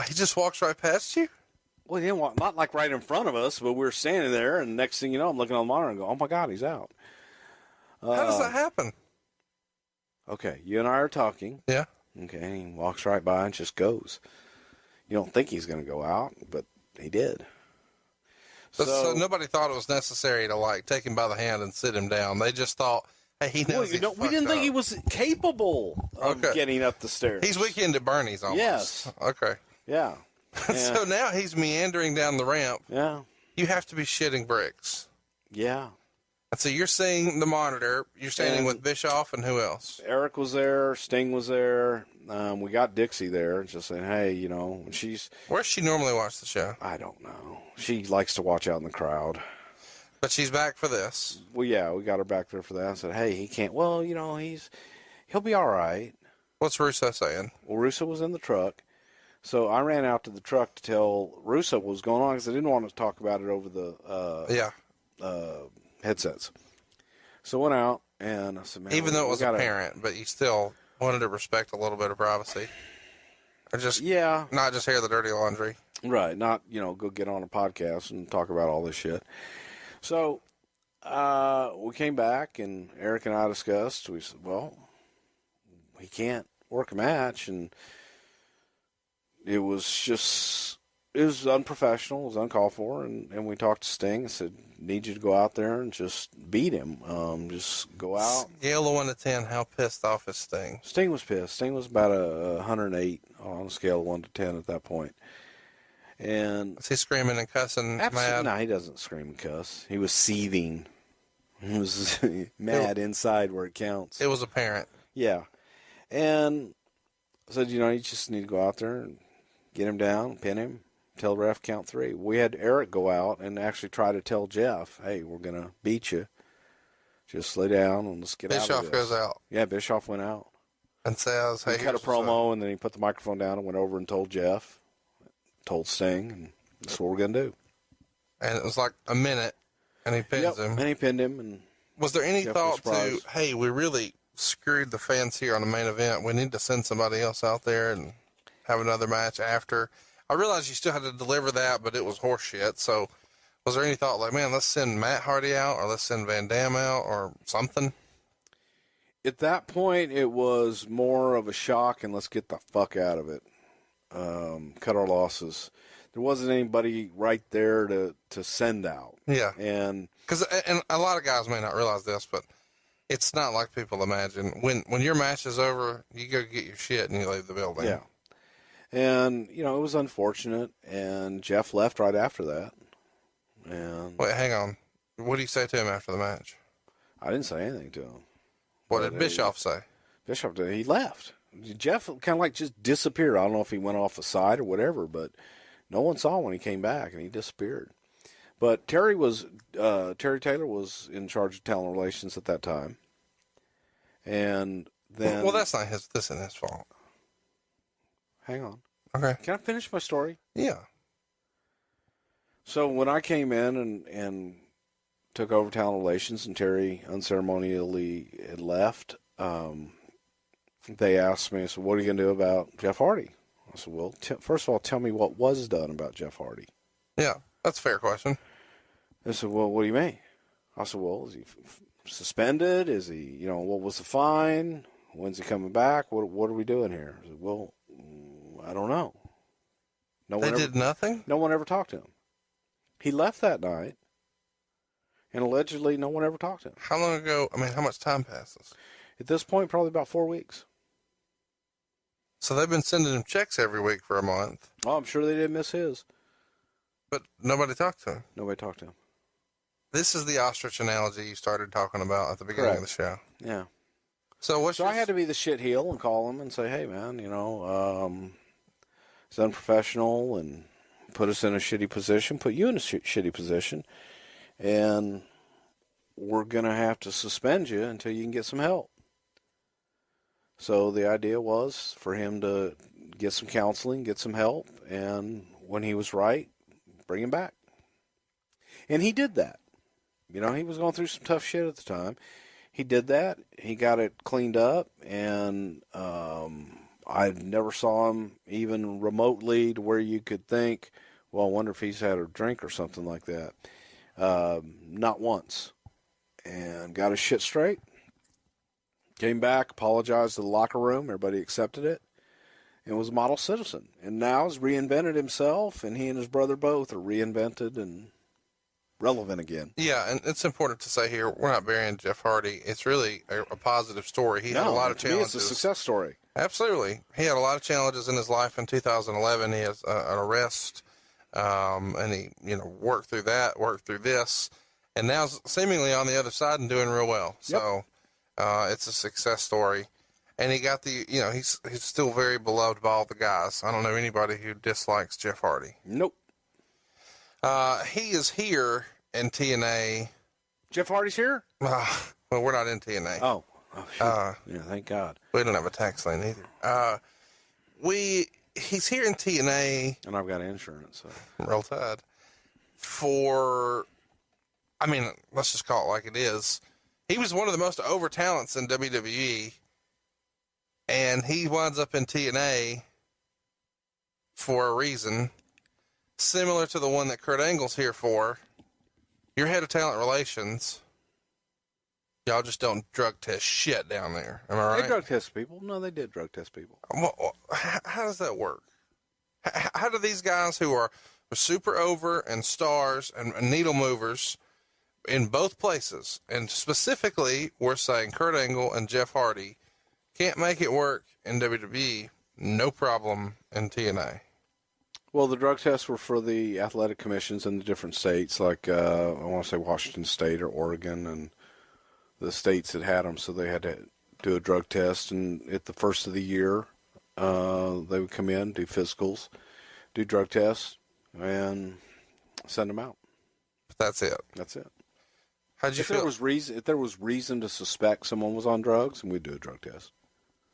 He just walks right past you? Well, he didn't walk, not like right in front of us, but we were standing there, and next thing you know, I'm looking on the monitor and go, oh, my God, he's out. How does that happen? Okay, you and I are talking. Yeah. Okay, he walks right by and just goes. You don't think he's going to go out, but he did. So nobody thought it was necessary to, take him by the hand and sit him down. They just thought, Hey, he knows we didn't think he was capable of getting up the stairs. He's Weekend at Bernie's almost. Yes. Okay. Yeah. So now he's meandering down the ramp. Yeah. You have to be shitting bricks. Yeah. And so you're seeing the monitor. You're standing with Bischoff and who else? Eric was there. Sting was there. We got Dixie there, just saying, hey, you know, she's... Where's she normally watch the show? I don't know. She likes to watch out in the crowd. But she's back for this. Well, yeah, we got her back there for that. I said, hey, he can't... Well, you know, he'll be all right. What's Russo saying? Well, Russo was in the truck. So I ran out to the truck to tell Russo what was going on because I didn't want to talk about it over the headsets. So I went out and I said, man, even though it was apparent, but you still wanted to respect a little bit of privacy. Or just not just hear the dirty laundry. Right, not, you know, go get on a podcast and talk about all this shit. So we came back and Eric and I discussed. We said, well, he can't work a match, and it was unprofessional, it was uncalled for, and we talked to Sting and said, need you to go out there and just beat him. Just go out. Scale of 1 to 10, how pissed off is Sting? Sting was pissed. Sting was about a 108 on a scale of 1 to 10 at that point. And is he screaming and cussing mad? No, he doesn't scream and cuss. He was seething. He was mad inside where it counts. It was apparent. Yeah. And I said, you know, you just need to go out there and get him down, pin him, tell the ref count 3. We had Eric go out and actually try to tell Jeff, hey, we're going to beat you. Just lay down and let's get out of this. Bischoff goes out. Yeah, Bischoff went out. And says, hey, he cut a promo, and then he put the microphone down and went over and told Jeff, told Sting, and that's what we're going to do. And it was like a minute, and he pins him. And he pinned him. And was there any Jeff thought to, hey, we really screwed the fans here on the main event. We need to send somebody else out there and have another match after? I realized you still had to deliver that, but it was horseshit. So was there any thought like, man, let's send Matt Hardy out, or let's send Van Dam out, or something? At that point, it was more of a shock and let's get the fuck out of it. Cut our losses. There wasn't anybody right there to send out. Yeah. And a lot of guys may not realize this, but it's not like people imagine. When your match is over, you go get your shit and you leave the building. Yeah. And, you know, it was unfortunate, and Jeff left right after that. And wait, hang on. What did you say to him after the match? I didn't say anything to him. What did Bischoff say? Bischoff did. He left. Jeff kind of like just disappeared. I don't know if he went off the side or whatever, but no one saw him when he came back, and he disappeared. But Terry Taylor was in charge of talent relations at that time. And then... Well, that's not this isn't his fault. Hang on. Okay. Can I finish my story? Yeah. So when I came in and took over talent relations, and Terry unceremonially had left, they asked me, so what are you going to do about Jeff Hardy? I said, well, first of all, tell me what was done about Jeff Hardy. Yeah, that's a fair question. They said, well, what do you mean? I said, well, is he suspended? Is he, you know, what was the fine? When's he coming back? What are we doing here? I said, well, I don't know. They did nothing? No one ever talked to him. He left that night, and allegedly no one ever talked to him. How long ago? I mean, how much time passes? At this point, probably about 4 weeks. So they've been sending him checks every week for a month. Oh, I'm sure they didn't miss his. But nobody talked to him. Nobody talked to him. This is the ostrich analogy you started talking about at the beginning of the show. Yeah. So I had to be the shit heel and call him and say, hey, man, you know, it's unprofessional and put us in a shitty position, put you in a shitty position, and we're going to have to suspend you until you can get some help. So the idea was for him to get some counseling, get some help, and when he was right, bring him back. And he did that. You know, he was going through some tough shit at the time. He did that. He got it cleaned up, and I never saw him even remotely to where you could think, well, I wonder if he's had a drink or something like that. Not once. And got his shit straight. Came back, apologized to the locker room. Everybody accepted it. And was a model citizen. And now has reinvented himself, and he and his brother both are reinvented and relevant again. Yeah, and it's important to say here, we're not burying Jeff Hardy. It's really a positive story. He had a lot of to me, challenges. it's a success story. Absolutely. He had a lot of challenges in his life in 2011. He has an arrest, and he, worked through that, worked through this, and now seemingly on the other side and doing real well. Yep. So, it's a success story. And he got he's still very beloved by all the guys. I don't know anybody who dislikes Jeff Hardy. Nope. He is here in TNA. Jeff Hardy's here? Well, we're not in TNA. Oh, yeah, thank God. We don't have a tax lane either. He's here in TNA. And I've got insurance. So. Roll Tide. Let's just call it like it is. He was one of the most over talents in WWE, and he winds up in TNA for a reason similar to the one that Kurt Angle's here for. You're head of talent relations. Y'all just don't drug test shit down there. Am I right? They drug test people. No, they did drug test people. Well, how does that work? How do these guys who are super over and stars and needle movers in both places, and specifically we're saying Kurt Angle and Jeff Hardy, can't make it work in WWE, no problem in TNA? Well, the drug tests were for the athletic commissions in the different states, like I want to say Washington State or Oregon, and the states that had them, so they had to do a drug test. And at the first of the year, they would come in, do physicals, do drug tests, and send them out. But that's it. That's it. How'd you If feel? there was reason to suspect someone was on drugs, and we'd do a drug test.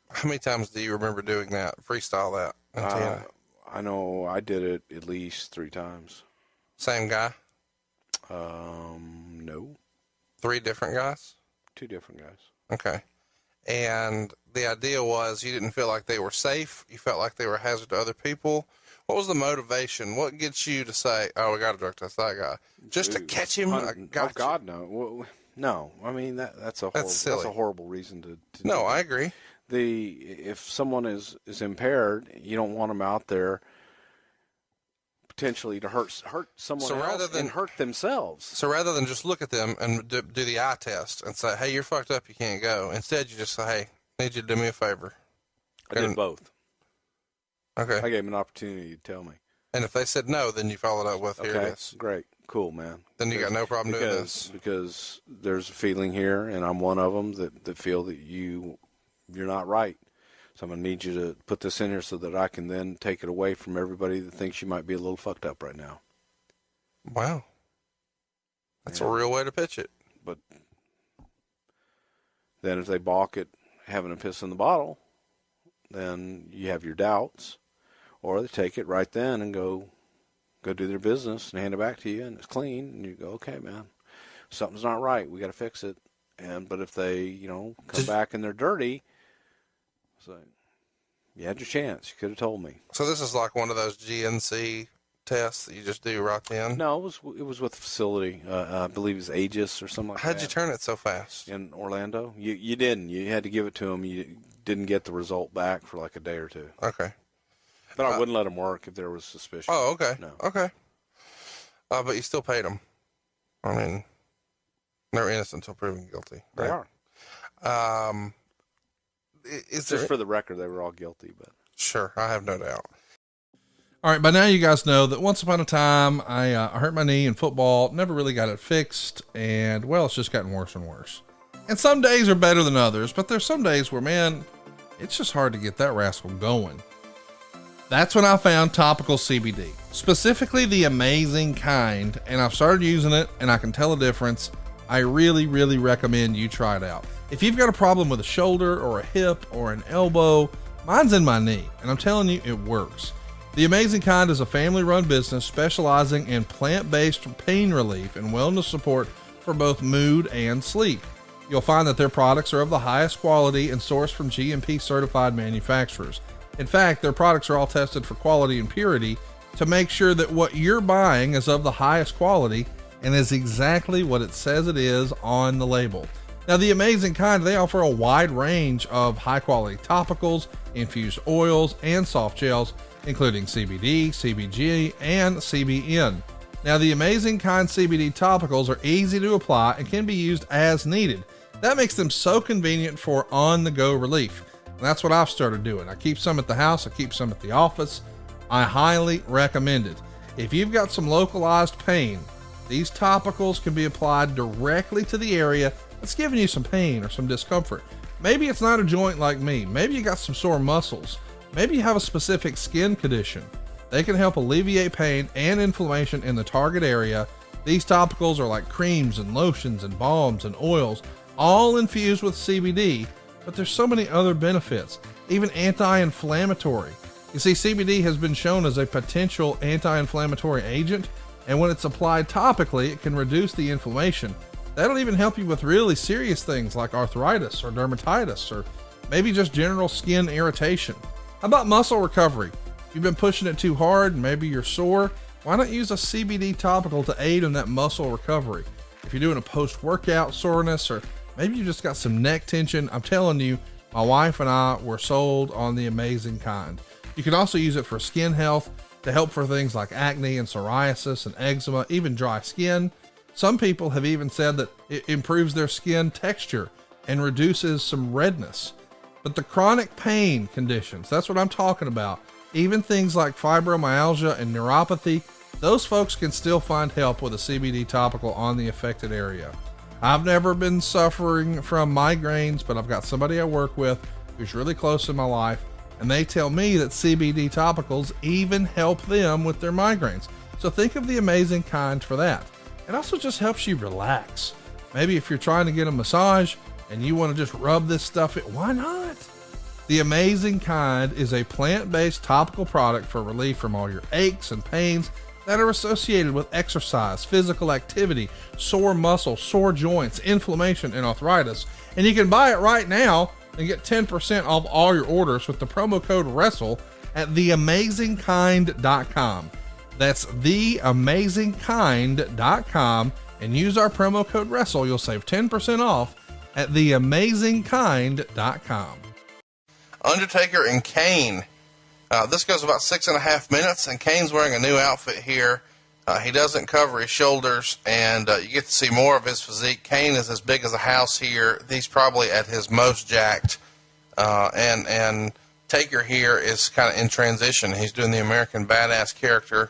How many times do you remember doing that? Freestyle that in TNA? I know I did it at least 3 times. Same guy? No. 3 different guys? 2 different guys. Okay. And the idea was you didn't feel like they were safe. You felt like they were a hazard to other people. What was the motivation? What gets you to say, "Oh, we got to drug test that guy," just to catch him? Oh God, no. Well, no. I mean that's a horrible reason to No, I agree. If someone is impaired, you don't want them out there potentially to hurt someone else and hurt themselves. So rather than just look at them and do the eye test and say, "Hey, you're fucked up, you can't go," instead you just say, "Hey, I need you to do me a favor." I did both. Okay. I gave them an opportunity to tell me. And if they said no, then you followed up with, "Here it is." Great. Cool, man. Then you got no problem doing this. Because there's a feeling here, and I'm one of them that feel that you're not right. So I'm going to need you to put this in here so that I can then take it away from everybody that thinks you might be a little fucked up right now. Wow. That's a real way to pitch it. But then if they balk at having a piss in the bottle, then you have your doubts. Or they take it right then and go do their business and hand it back to you, and it's clean, and you go, "Okay, man, something's not right. We got to fix it." But if they, come back and they're dirty, it's like, you had your chance. You could have told me. So this is like one of those GNC tests that you just do right then? No, it was with the facility. I believe it was Aegis or something like that. How'd you turn it so fast? In Orlando? You didn't. You had to give it to them. You didn't get the result back for like a day or 2. Okay. But I wouldn't let them work if there was suspicion. Oh, okay. No. Okay. But you still paid them. I mean, they're innocent until proven guilty. They right? are. Is Just for the record, they were all guilty. But sure, I have no doubt. All right, by now you guys know that once upon a time I hurt my knee in football, never really got it fixed, and well, it's just gotten worse and worse. And some days are better than others, but there's some days where, man, it's just hard to get that rascal going. That's when I found topical CBD, specifically the amazing kind, and I've started using it and I can tell a difference. I really, really recommend you try it out. If you've got a problem with a shoulder or a hip or an elbow, mine's in my knee, and I'm telling you, it works. The Amazing Kind is a family-run business specializing in plant-based pain relief and wellness support for both mood and sleep. You'll find that their products are of the highest quality and sourced from GMP-certified manufacturers. In fact, their products are all tested for quality and purity to make sure that what you're buying is of the highest quality and is exactly what it says it is on the label. Now, the Amazing Kind, they offer a wide range of high-quality topicals, infused oils, and soft gels, including CBD, CBG, and CBN. Now, the Amazing Kind CBD topicals are easy to apply and can be used as needed. That makes them so convenient for on-the-go relief. And that's what I've started doing. I keep some at the house. I keep some at the office. I highly recommend it. If you've got some localized pain, these topicals can be applied directly to the area that's giving you some pain or some discomfort. Maybe it's not a joint like me. Maybe you got some sore muscles. Maybe you have a specific skin condition. They can help alleviate pain and inflammation in the target area. These topicals are like creams and lotions and balms and oils, all infused with CBD, but there's so many other benefits, even anti-inflammatory. You see, CBD has been shown as a potential anti-inflammatory agent, and when it's applied topically, it can reduce the inflammation. That'll even help you with really serious things like arthritis or dermatitis, or maybe just general skin irritation. How about muscle recovery? If you've been pushing it too hard, maybe you're sore, why not use a CBD topical to aid in that muscle recovery? If you're doing a post-workout soreness, or maybe you just got some neck tension, I'm telling you, my wife and I were sold on the Amazing Kind. You can also use it for skin health, to help for things like acne and psoriasis and eczema, even dry skin. Some people have even said that it improves their skin texture and reduces some redness. But the chronic pain conditions, that's what I'm talking about. Even things like fibromyalgia and neuropathy, those folks can still find help with a CBD topical on the affected area. I've never been suffering from migraines, but I've got somebody I work with who's really close in my life, and they tell me that CBD topicals even help them with their migraines. So think of the Amazing Kind for that. It also just helps you relax. Maybe if you're trying to get a massage and you want to just rub this stuff in, why not? The Amazing Kind is a plant-based topical product for relief from all your aches and pains that are associated with exercise, physical activity, sore muscles, sore joints, inflammation, and arthritis. And you can buy it right now and get 10% off all your orders with the promo code WRESTLE at theamazingkind.com. That's theamazingkind.com, and use our promo code WRESTLE. You'll save 10% off at theamazingkind.com. Undertaker and Kane. This goes about 6.5 minutes, and Kane's wearing a new outfit here. He doesn't cover his shoulders, and you get to see more of his physique. Kane is as big as a house here. He's probably at his most jacked. And Taker here is kind of in transition. He's doing the American Badass character,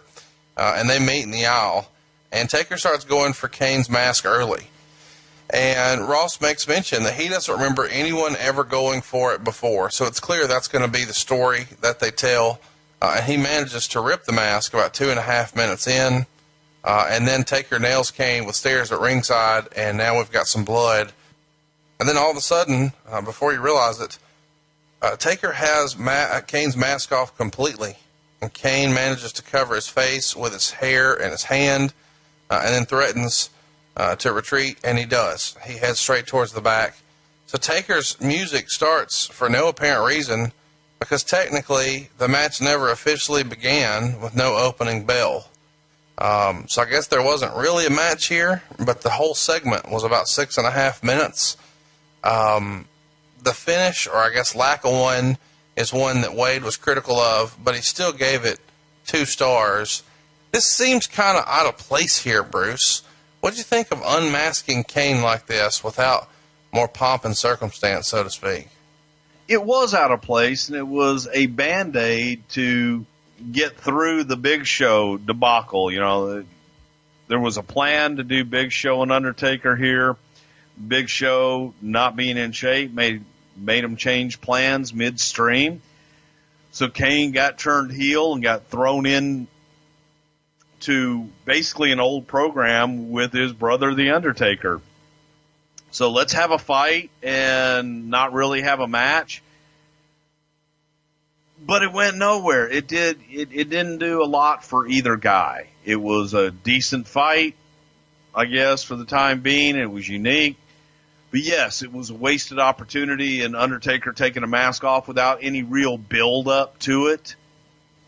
and they meet in the aisle. And Taker starts going for Kane's mask early. And Ross makes mention that he doesn't remember anyone ever going for it before. So it's clear that's going to be the story that they tell. And he manages to rip the mask about 2.5 minutes in. And then Taker nails Kane with stairs at ringside. And now we've got some blood. And then all of a sudden, before you realize it, Taker has Kane's mask off completely. And Kane manages to cover his face with his hair and his hand. And then threatens to retreat, and he does. He heads straight towards the back. So Taker's music starts for no apparent reason, because technically the match never officially began with no opening bell. So I guess there wasn't really a match here, but the whole segment was about 6.5 minutes. The finish, or I guess lack of one, is one that Wade was critical of, but he still gave it 2 stars. This seems kind of out of place here, Bruce. What did you think of unmasking Kane like this without more pomp and circumstance, so to speak? It was out of place, and it was a Band-Aid to get through the Big Show debacle. You know, there was a plan to do Big Show and Undertaker here. Big Show not being in shape made him change plans midstream. So Kane got turned heel and got thrown in to basically an old program with his brother, The Undertaker. So let's have a fight and not really have a match. But it went nowhere. It didn't do a lot for either guy. It was a decent fight, I guess, for the time being. It was unique. But yes, it was a wasted opportunity, and Undertaker taking a mask off without any real build up to it.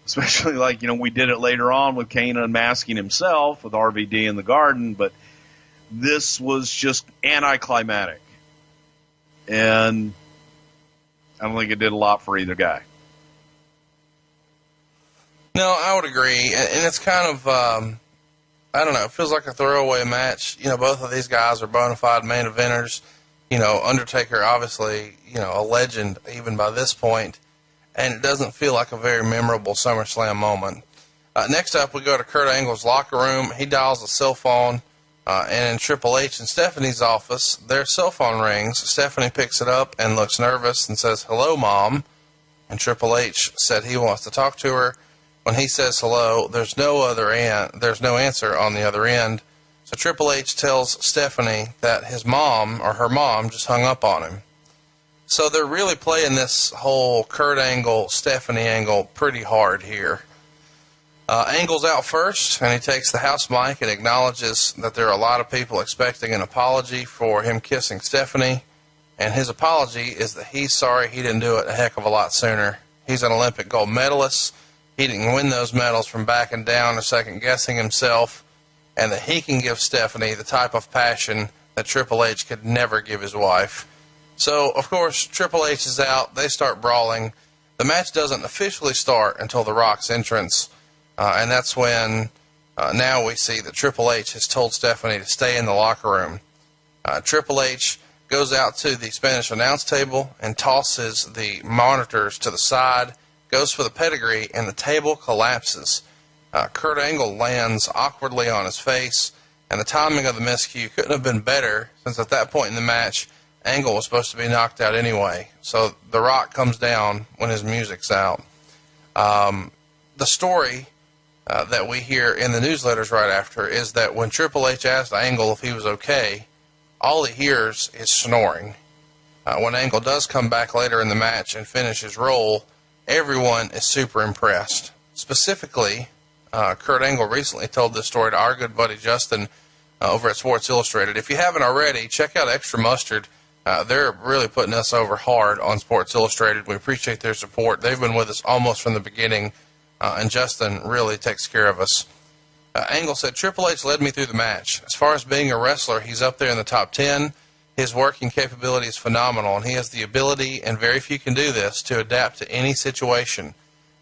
Especially like, you know, we did it later on with Kane unmasking himself with RVD in the Garden, but this was just anticlimactic. And I don't think it did a lot for either guy. No, I would agree. And it's kind of, I don't know, it feels like a throwaway match. You know, both of these guys are bona fide main eventers. You know, Undertaker, obviously, you know, a legend even by this point, and it doesn't feel like a very memorable SummerSlam moment. Next up, we go to Kurt Angle's locker room. He dials a cell phone, and in Triple H and Stephanie's office, their cell phone rings. Stephanie picks it up and looks nervous and says, "Hello, Mom." And Triple H said he wants to talk to her. When he says hello, there's no answer on the other end. So Triple H tells Stephanie that his mom, or her mom, just hung up on him. So they're really playing this whole Kurt Angle, Stephanie angle pretty hard here. Angle's out first, and he takes the house mic and acknowledges that there are a lot of people expecting an apology for him kissing Stephanie. And his apology is that he's sorry he didn't do it a heck of a lot sooner. He's an Olympic gold medalist. He didn't win those medals from backing down or second-guessing himself, and that he can give Stephanie the type of passion that Triple H could never give his wife. So, of course, Triple H is out. They start brawling. The match doesn't officially start until The Rock's entrance, and that's when now we see that Triple H has told Stephanie to stay in the locker room. Triple H goes out to the Spanish announce table and tosses the monitors to the side, goes for the pedigree, and the table collapses. Kurt Angle lands awkwardly on his face, and the timing of the miscue couldn't have been better, since at that point in the match, Angle was supposed to be knocked out anyway. So The Rock comes down when his music's out. The story that we hear in the newsletters right after is that when Triple H asked Angle if he was okay, all he hears is snoring. When Angle does come back later in the match and finish his role, everyone is super impressed. Specifically, Kurt Angle recently told this story to our good buddy Justin over at Sports Illustrated. If you haven't already, check out Extra Mustard. They're really putting us over hard on Sports Illustrated. We appreciate their support. They've been with us almost from the beginning, and Justin really takes care of us. Angle said, "Triple H led me through the match. As far as being a wrestler, he's up there in the top 10. His working capability is phenomenal, and he has the ability, and very few can do this, to adapt to any situation.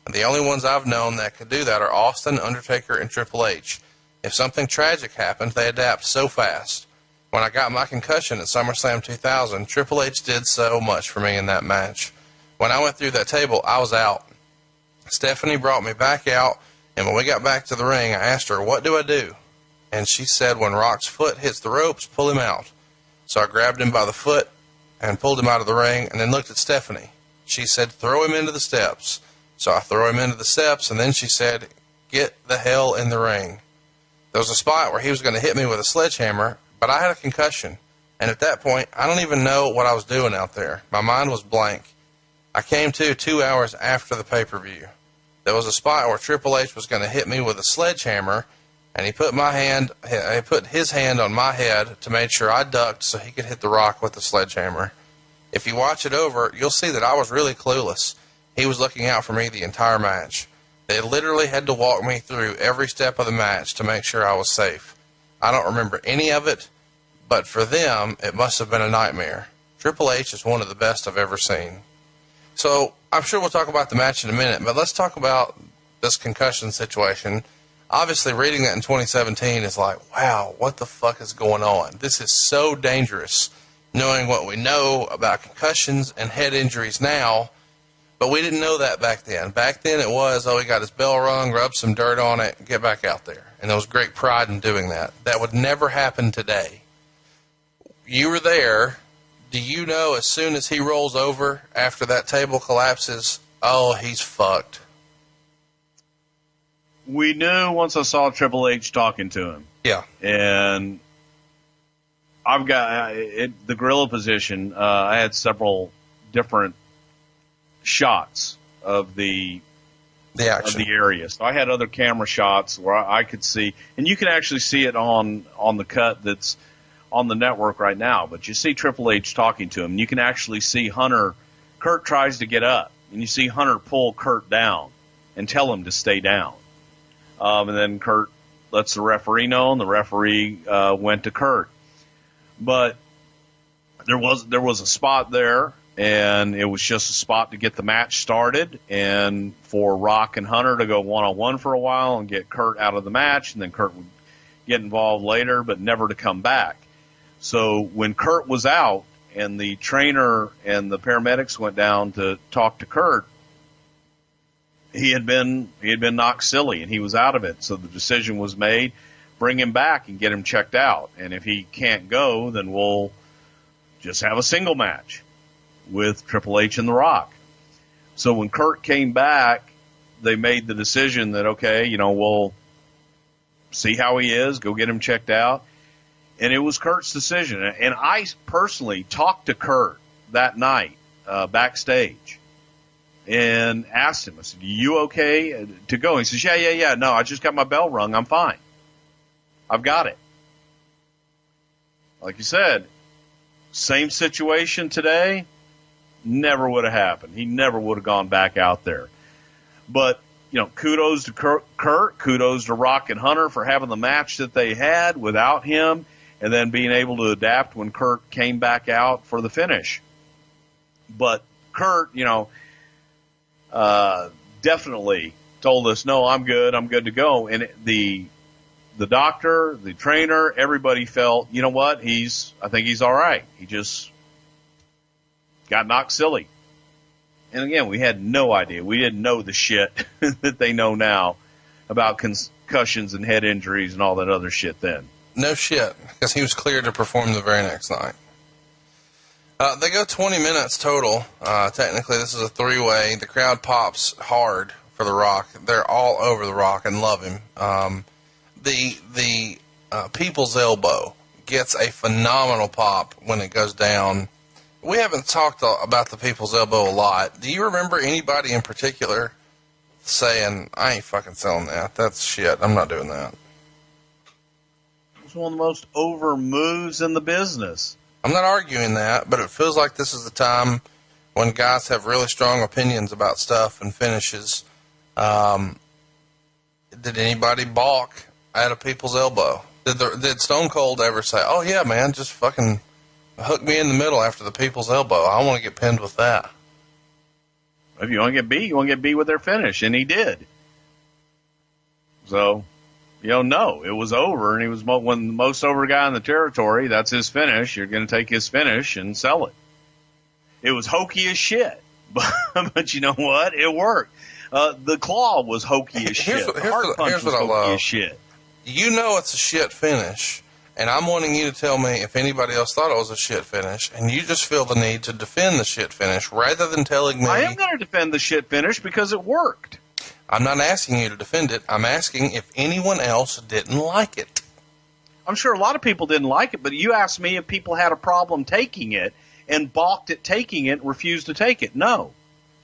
And the only ones I've known that could do that are Austin, Undertaker, and Triple H. If something tragic happened, they adapt so fast. When I got my concussion at SummerSlam 2000, Triple H did so much for me in that match. When I went through that table, I was out. Stephanie brought me back out, and when we got back to the ring, I asked her, 'What do I do?' And she said, 'When Rock's foot hits the ropes, pull him out.' So I grabbed him by the foot and pulled him out of the ring, and then looked at Stephanie. She said, 'Throw him into the steps.' So I throw him into the steps, and then she said, 'Get the hell in the ring.' There was a spot where he was going to hit me with a sledgehammer, but I had a concussion, and at that point, I don't even know what I was doing out there. My mind was blank. I came to 2 hours after the pay-per-view. There was a spot where Triple H was going to hit me with a sledgehammer, and he put his hand on my head to make sure I ducked so he could hit The Rock with the sledgehammer. If you watch it over, you'll see that I was really clueless. He was looking out for me the entire match. They literally had to walk me through every step of the match to make sure I was safe. I don't remember any of it, but for them, it must have been a nightmare. Triple H is one of the best I've ever seen." So I'm sure we'll talk about the match in a minute, but let's talk about this concussion situation. Obviously, reading that in 2017 is like, wow, what the fuck is going on? This is so dangerous, knowing what we know about concussions and head injuries now, but we didn't know that back then. Back then it was, he got his bell rung, rub some dirt on it, get back out there. And there was great pride in doing that. That would never happen today. You were there. Do you know as soon as he rolls over after that table collapses, oh, he's fucked? We knew once I saw Triple H talking to him. Yeah. And I've got the gorilla position. I had several different shots of the action, of the area. So I had other camera shots where I could see, and you can actually see it on the cut that's on the network right now. But you see Triple H talking to him. And you can actually see Hunter. Kurt tries to get up, and you see Hunter pull Kurt down and tell him to stay down. And then Kurt lets the referee know, and the referee went to Kurt. But there was a spot there, and it was just a spot to get the match started and for Rock and Hunter to go one-on-one for a while and get Kurt out of the match, and then Kurt would get involved later, but never to come back. So when Kurt was out and the trainer and the paramedics went down to talk to Kurt, he had been knocked silly and he was out of it. So the decision was made, bring him back and get him checked out. And if he can't go, then we'll just have a single match with Triple H and The Rock. So when Kurt came back, they made the decision that, okay, we'll see how he is, go get him checked out. And it was Kurt's decision. And I personally talked to Kurt that night backstage and asked him, I said, you okay to go? He says, yeah. No, I just got my bell rung. I'm fine. I've got it. Like you said, same situation today, never would have happened. He never would have gone back out there. But, kudos to Kurt, kudos to Rock and Hunter for having the match that they had without him and then being able to adapt when Kurt came back out for the finish. But Kurt, definitely told us, no, I'm good to go. And the doctor, the trainer, everybody felt, you know what, I think he's all right. He just got knocked silly. And again, we had no idea. We didn't know the shit that they know now about concussions and head injuries and all that other shit then. No shit, because he was cleared to perform the very next night. They go 20 minutes total. Technically, this is a three-way. The crowd pops hard for The Rock. They're all over The Rock and love him. The People's Elbow gets a phenomenal pop when it goes down. We haven't talked about the People's Elbow a lot. Do you remember anybody in particular saying, I ain't fucking selling that. That's shit. I'm not doing that. It's one of the most over moves in the business. I'm not arguing that, but it feels like this is the time when guys have really strong opinions about stuff and finishes. Did anybody balk at a People's Elbow? Did Stone Cold ever say, oh yeah, man, just fucking hook me in the middle after the People's Elbow. I want to get pinned with that. If you want to get beat, you want to get beat with their finish, and he did. So, no, it was over, and he was when the most over guy in the territory. That's his finish. You're going to take his finish and sell it. It was hokey as shit, but you know what? It worked. The claw was hokey as shit. The heart punch was hokey as shit. It's a shit finish, and I'm wanting you to tell me if anybody else thought it was a shit finish, and you just feel the need to defend the shit finish rather than telling me. I am going to defend the shit finish because it worked. I'm not asking you to defend it. I'm asking if anyone else didn't like it. I'm sure a lot of people didn't like it, but you asked me if people had a problem taking it and balked at taking it and refused to take it. No.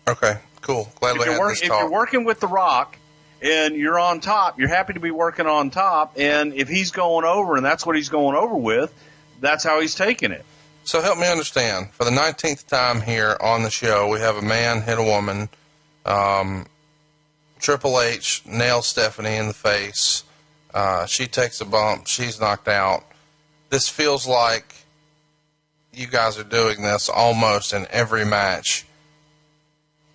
Okay, cool. Glad we had this talk. If you're working with The Rock and you're on top, you're happy to be working on top, and if he's going over and that's what he's going over with, that's how he's taking it. So help me understand. For the 19th time here on the show, we have a man hit a woman. Triple H nails Stephanie in the face. She takes a bump. She's knocked out. This feels like you guys are doing this almost in every match.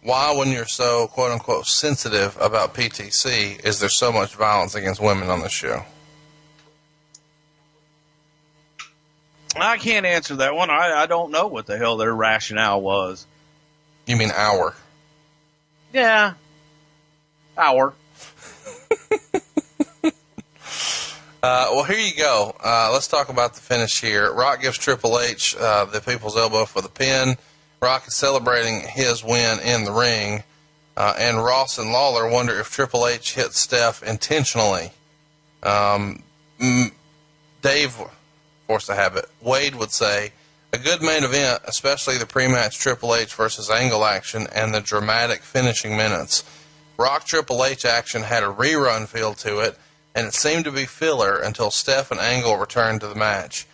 Why, when you're so, quote-unquote, sensitive about PTC, is there so much violence against women on the show? I can't answer that one. I don't know what the hell their rationale was. You mean our? Yeah. Our. Well, here you go. Let's talk about the finish here. Rock gives Triple H the People's Elbow for the pin. Rock is celebrating his win in the ring. And Ross and Lawler wonder if Triple H hit Steph intentionally. Dave, forced to have it, Wade would say, a good main event, especially the pre-match Triple H versus Angle action and the dramatic finishing minutes. Rock Triple H action had a rerun feel to it, and it seemed to be filler until Steph and Angle returned to the match.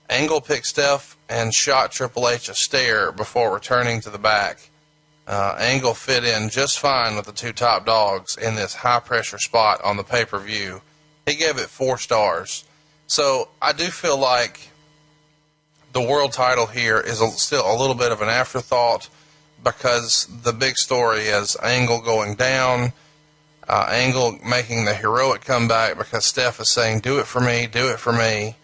Angle picked Steph and shot Triple H a stare before returning to the back. Angle fit in just fine with the two top dogs in this high-pressure spot on the pay-per-view. He gave it 4 stars. So I do feel like the world title here is still a little bit of an afterthought because the big story is Angle going down. Angle making the heroic comeback because Steph is saying, do it for me, do it for me.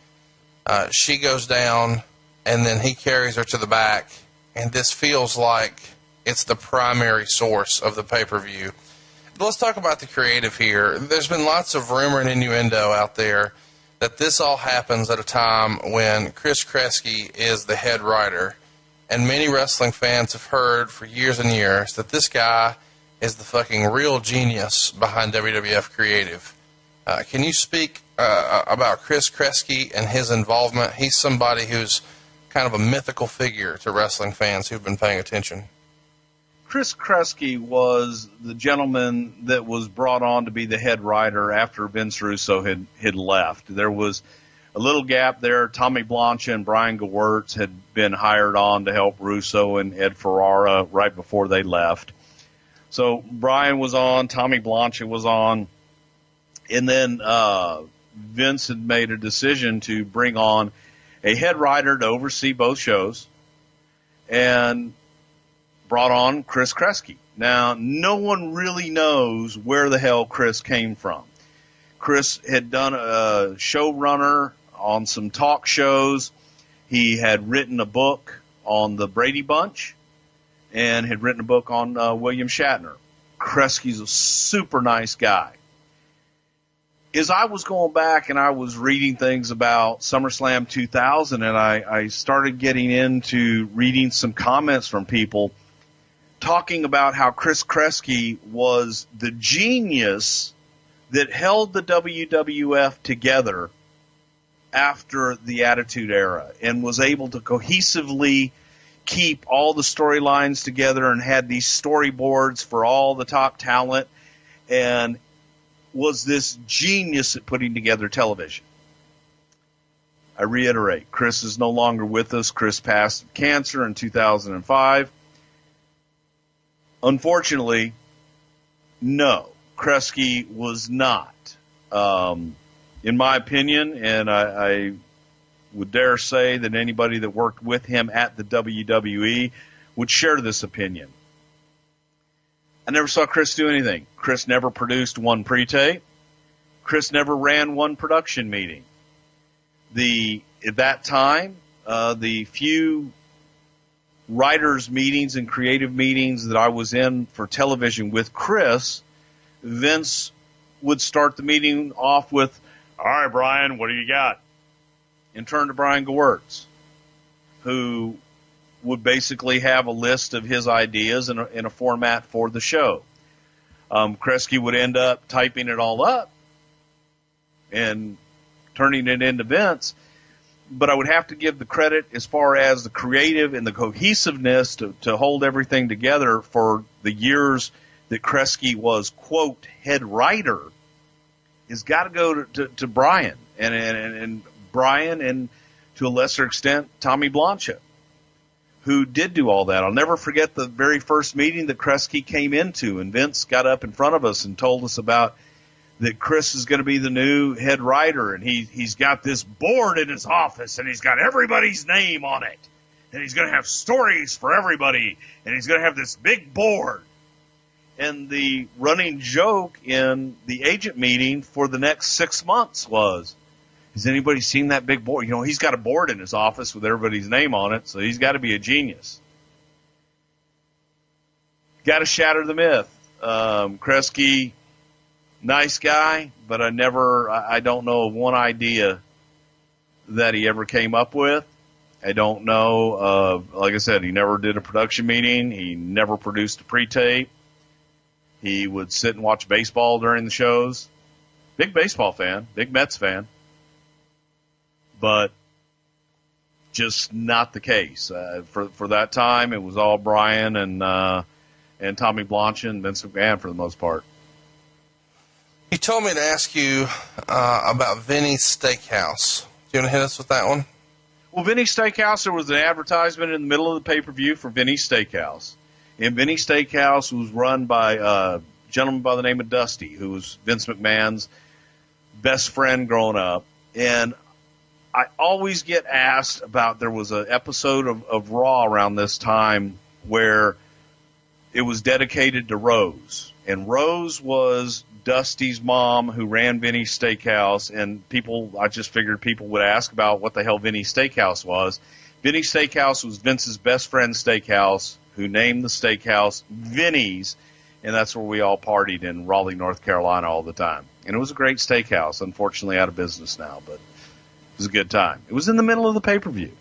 She goes down, and then he carries her to the back, and this feels like it's the primary source of the pay-per-view. Let's talk about the creative here. There's been lots of rumor and innuendo out there that this all happens at a time when Chris Kresge is the head writer, and many wrestling fans have heard for years and years that this guy is the fucking real genius behind WWF Creative. Can you speak about Chris Kresge and his involvement? He's somebody who's kind of a mythical figure to wrestling fans who've been paying attention. Chris Kresge was the gentleman that was brought on to be the head writer after Vince Russo had left. There was a little gap there. Tommy Blancha and Brian Gewirtz had been hired on to help Russo and Ed Ferrara right before they left. So Brian was on, Tommy Blancha was on, and then Vince had made a decision to bring on a head writer to oversee both shows, and brought on Chris Kresge. Now, no one really knows where the hell Chris came from. Chris had done a showrunner on some talk shows. He had written a book on the Brady Bunch, and had written a book on William Shatner. Kresge's a super nice guy. As I was going back and I was reading things about SummerSlam 2000, and I started getting into reading some comments from people talking about how Chris Kresge was the genius that held the WWF together after the Attitude Era and was able to cohesively keep all the storylines together and had these storyboards for all the top talent and was this genius at putting together television. I reiterate, Chris is no longer with us. Chris passed of cancer in 2005. Unfortunately, no, Kresge was not. In my opinion, and I would dare say that anybody that worked with him at the WWE would share this opinion. I never saw Chris do anything. Chris never produced one pre-tape. Chris never ran one production meeting. At that time, the few writers' meetings and creative meetings that I was in for television with Chris, Vince would start the meeting off with, "All right, Brian, what do you got?" and turn to Brian Gewirtz, who would basically have a list of his ideas in a format for the show. Kresge would end up typing it all up and turning it into Vince, but I would have to give the credit as far as the creative and the cohesiveness to hold everything together for the years that Kresge was, quote, head writer, has got to go to Brian and Brian, and to a lesser extent, Tommy Blancha, who did do all that. I'll never forget the very first meeting that Kresge came into, and Vince got up in front of us and told us about that Chris is going to be the new head writer, and he's got this board in his office, and he's got everybody's name on it, and he's going to have stories for everybody, and he's going to have this big board. And the running joke in the agent meeting for the next 6 months was, has anybody seen that big board? You know, he's got a board in his office with everybody's name on it, so he's got to be a genius. Got to shatter the myth. Kresge, nice guy, but I don't know of one idea that he ever came up with. I don't know. Like I said, he never did a production meeting. He never produced a pre-tape. He would sit and watch baseball during the shows. Big baseball fan, big Mets fan. But just not the case. For that time, it was all Brian and Tommy Blancha and Vince McMahon for the most part. He told me to ask you about Vinny's Steakhouse. Do you want to hit us with that one? Well, Vinny's Steakhouse, there was an advertisement in the middle of the pay-per-view for Vinny's Steakhouse. And Vinny's Steakhouse was run by a gentleman by the name of Dusty, who was Vince McMahon's best friend growing up. And I always get asked about, there was an episode of Raw around this time where it was dedicated to Rose. And Rose was Dusty's mom, who ran Vinny's Steakhouse, and I just figured people would ask about what the hell Vinny's Steakhouse was. Vinny's Steakhouse was Vince's best friend's steakhouse, who named the steakhouse Vinny's, and that's where we all partied in Raleigh, North Carolina all the time. And it was a great steakhouse, unfortunately out of business now, but it was a good time. It was in the middle of the pay-per-view.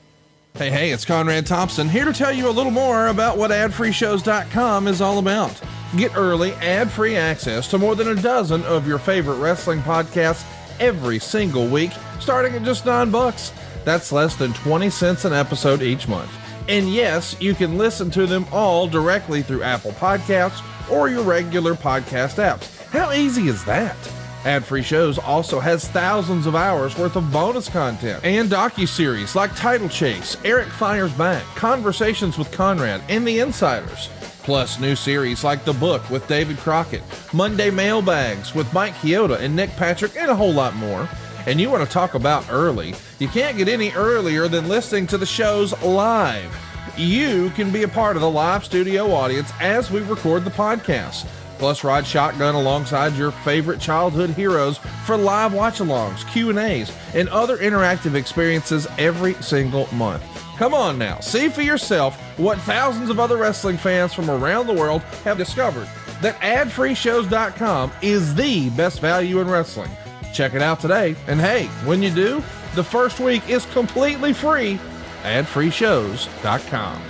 Hey, it's Conrad Thompson here to tell you a little more about what AdFreeShows.com is all about. Get early, ad-free access to more than a dozen of your favorite wrestling podcasts every single week, starting at just $9. That's less than 20 cents an episode each month. And yes, you can listen to them all directly through Apple Podcasts or your regular podcast apps. How easy is that? Ad-Free Shows also has thousands of hours worth of bonus content and docuseries like Title Chase, Eric Fires Back, Conversations with Conrad, and The Insiders. Plus new series like The Book with David Crockett, Monday Mailbags with Mike Chioda and Nick Patrick, and a whole lot more. And you want to talk about early? You can't get any earlier than listening to the shows live. You can be a part of the live studio audience as we record the podcast. Plus, ride shotgun alongside your favorite childhood heroes for live watch-alongs, Q&As, and other interactive experiences every single month. Come on now, see for yourself what thousands of other wrestling fans from around the world have discovered, that AdFreeShows.com is the best value in wrestling. Check it out today, and hey, when you do, the first week is completely free. AdFreeShows.com.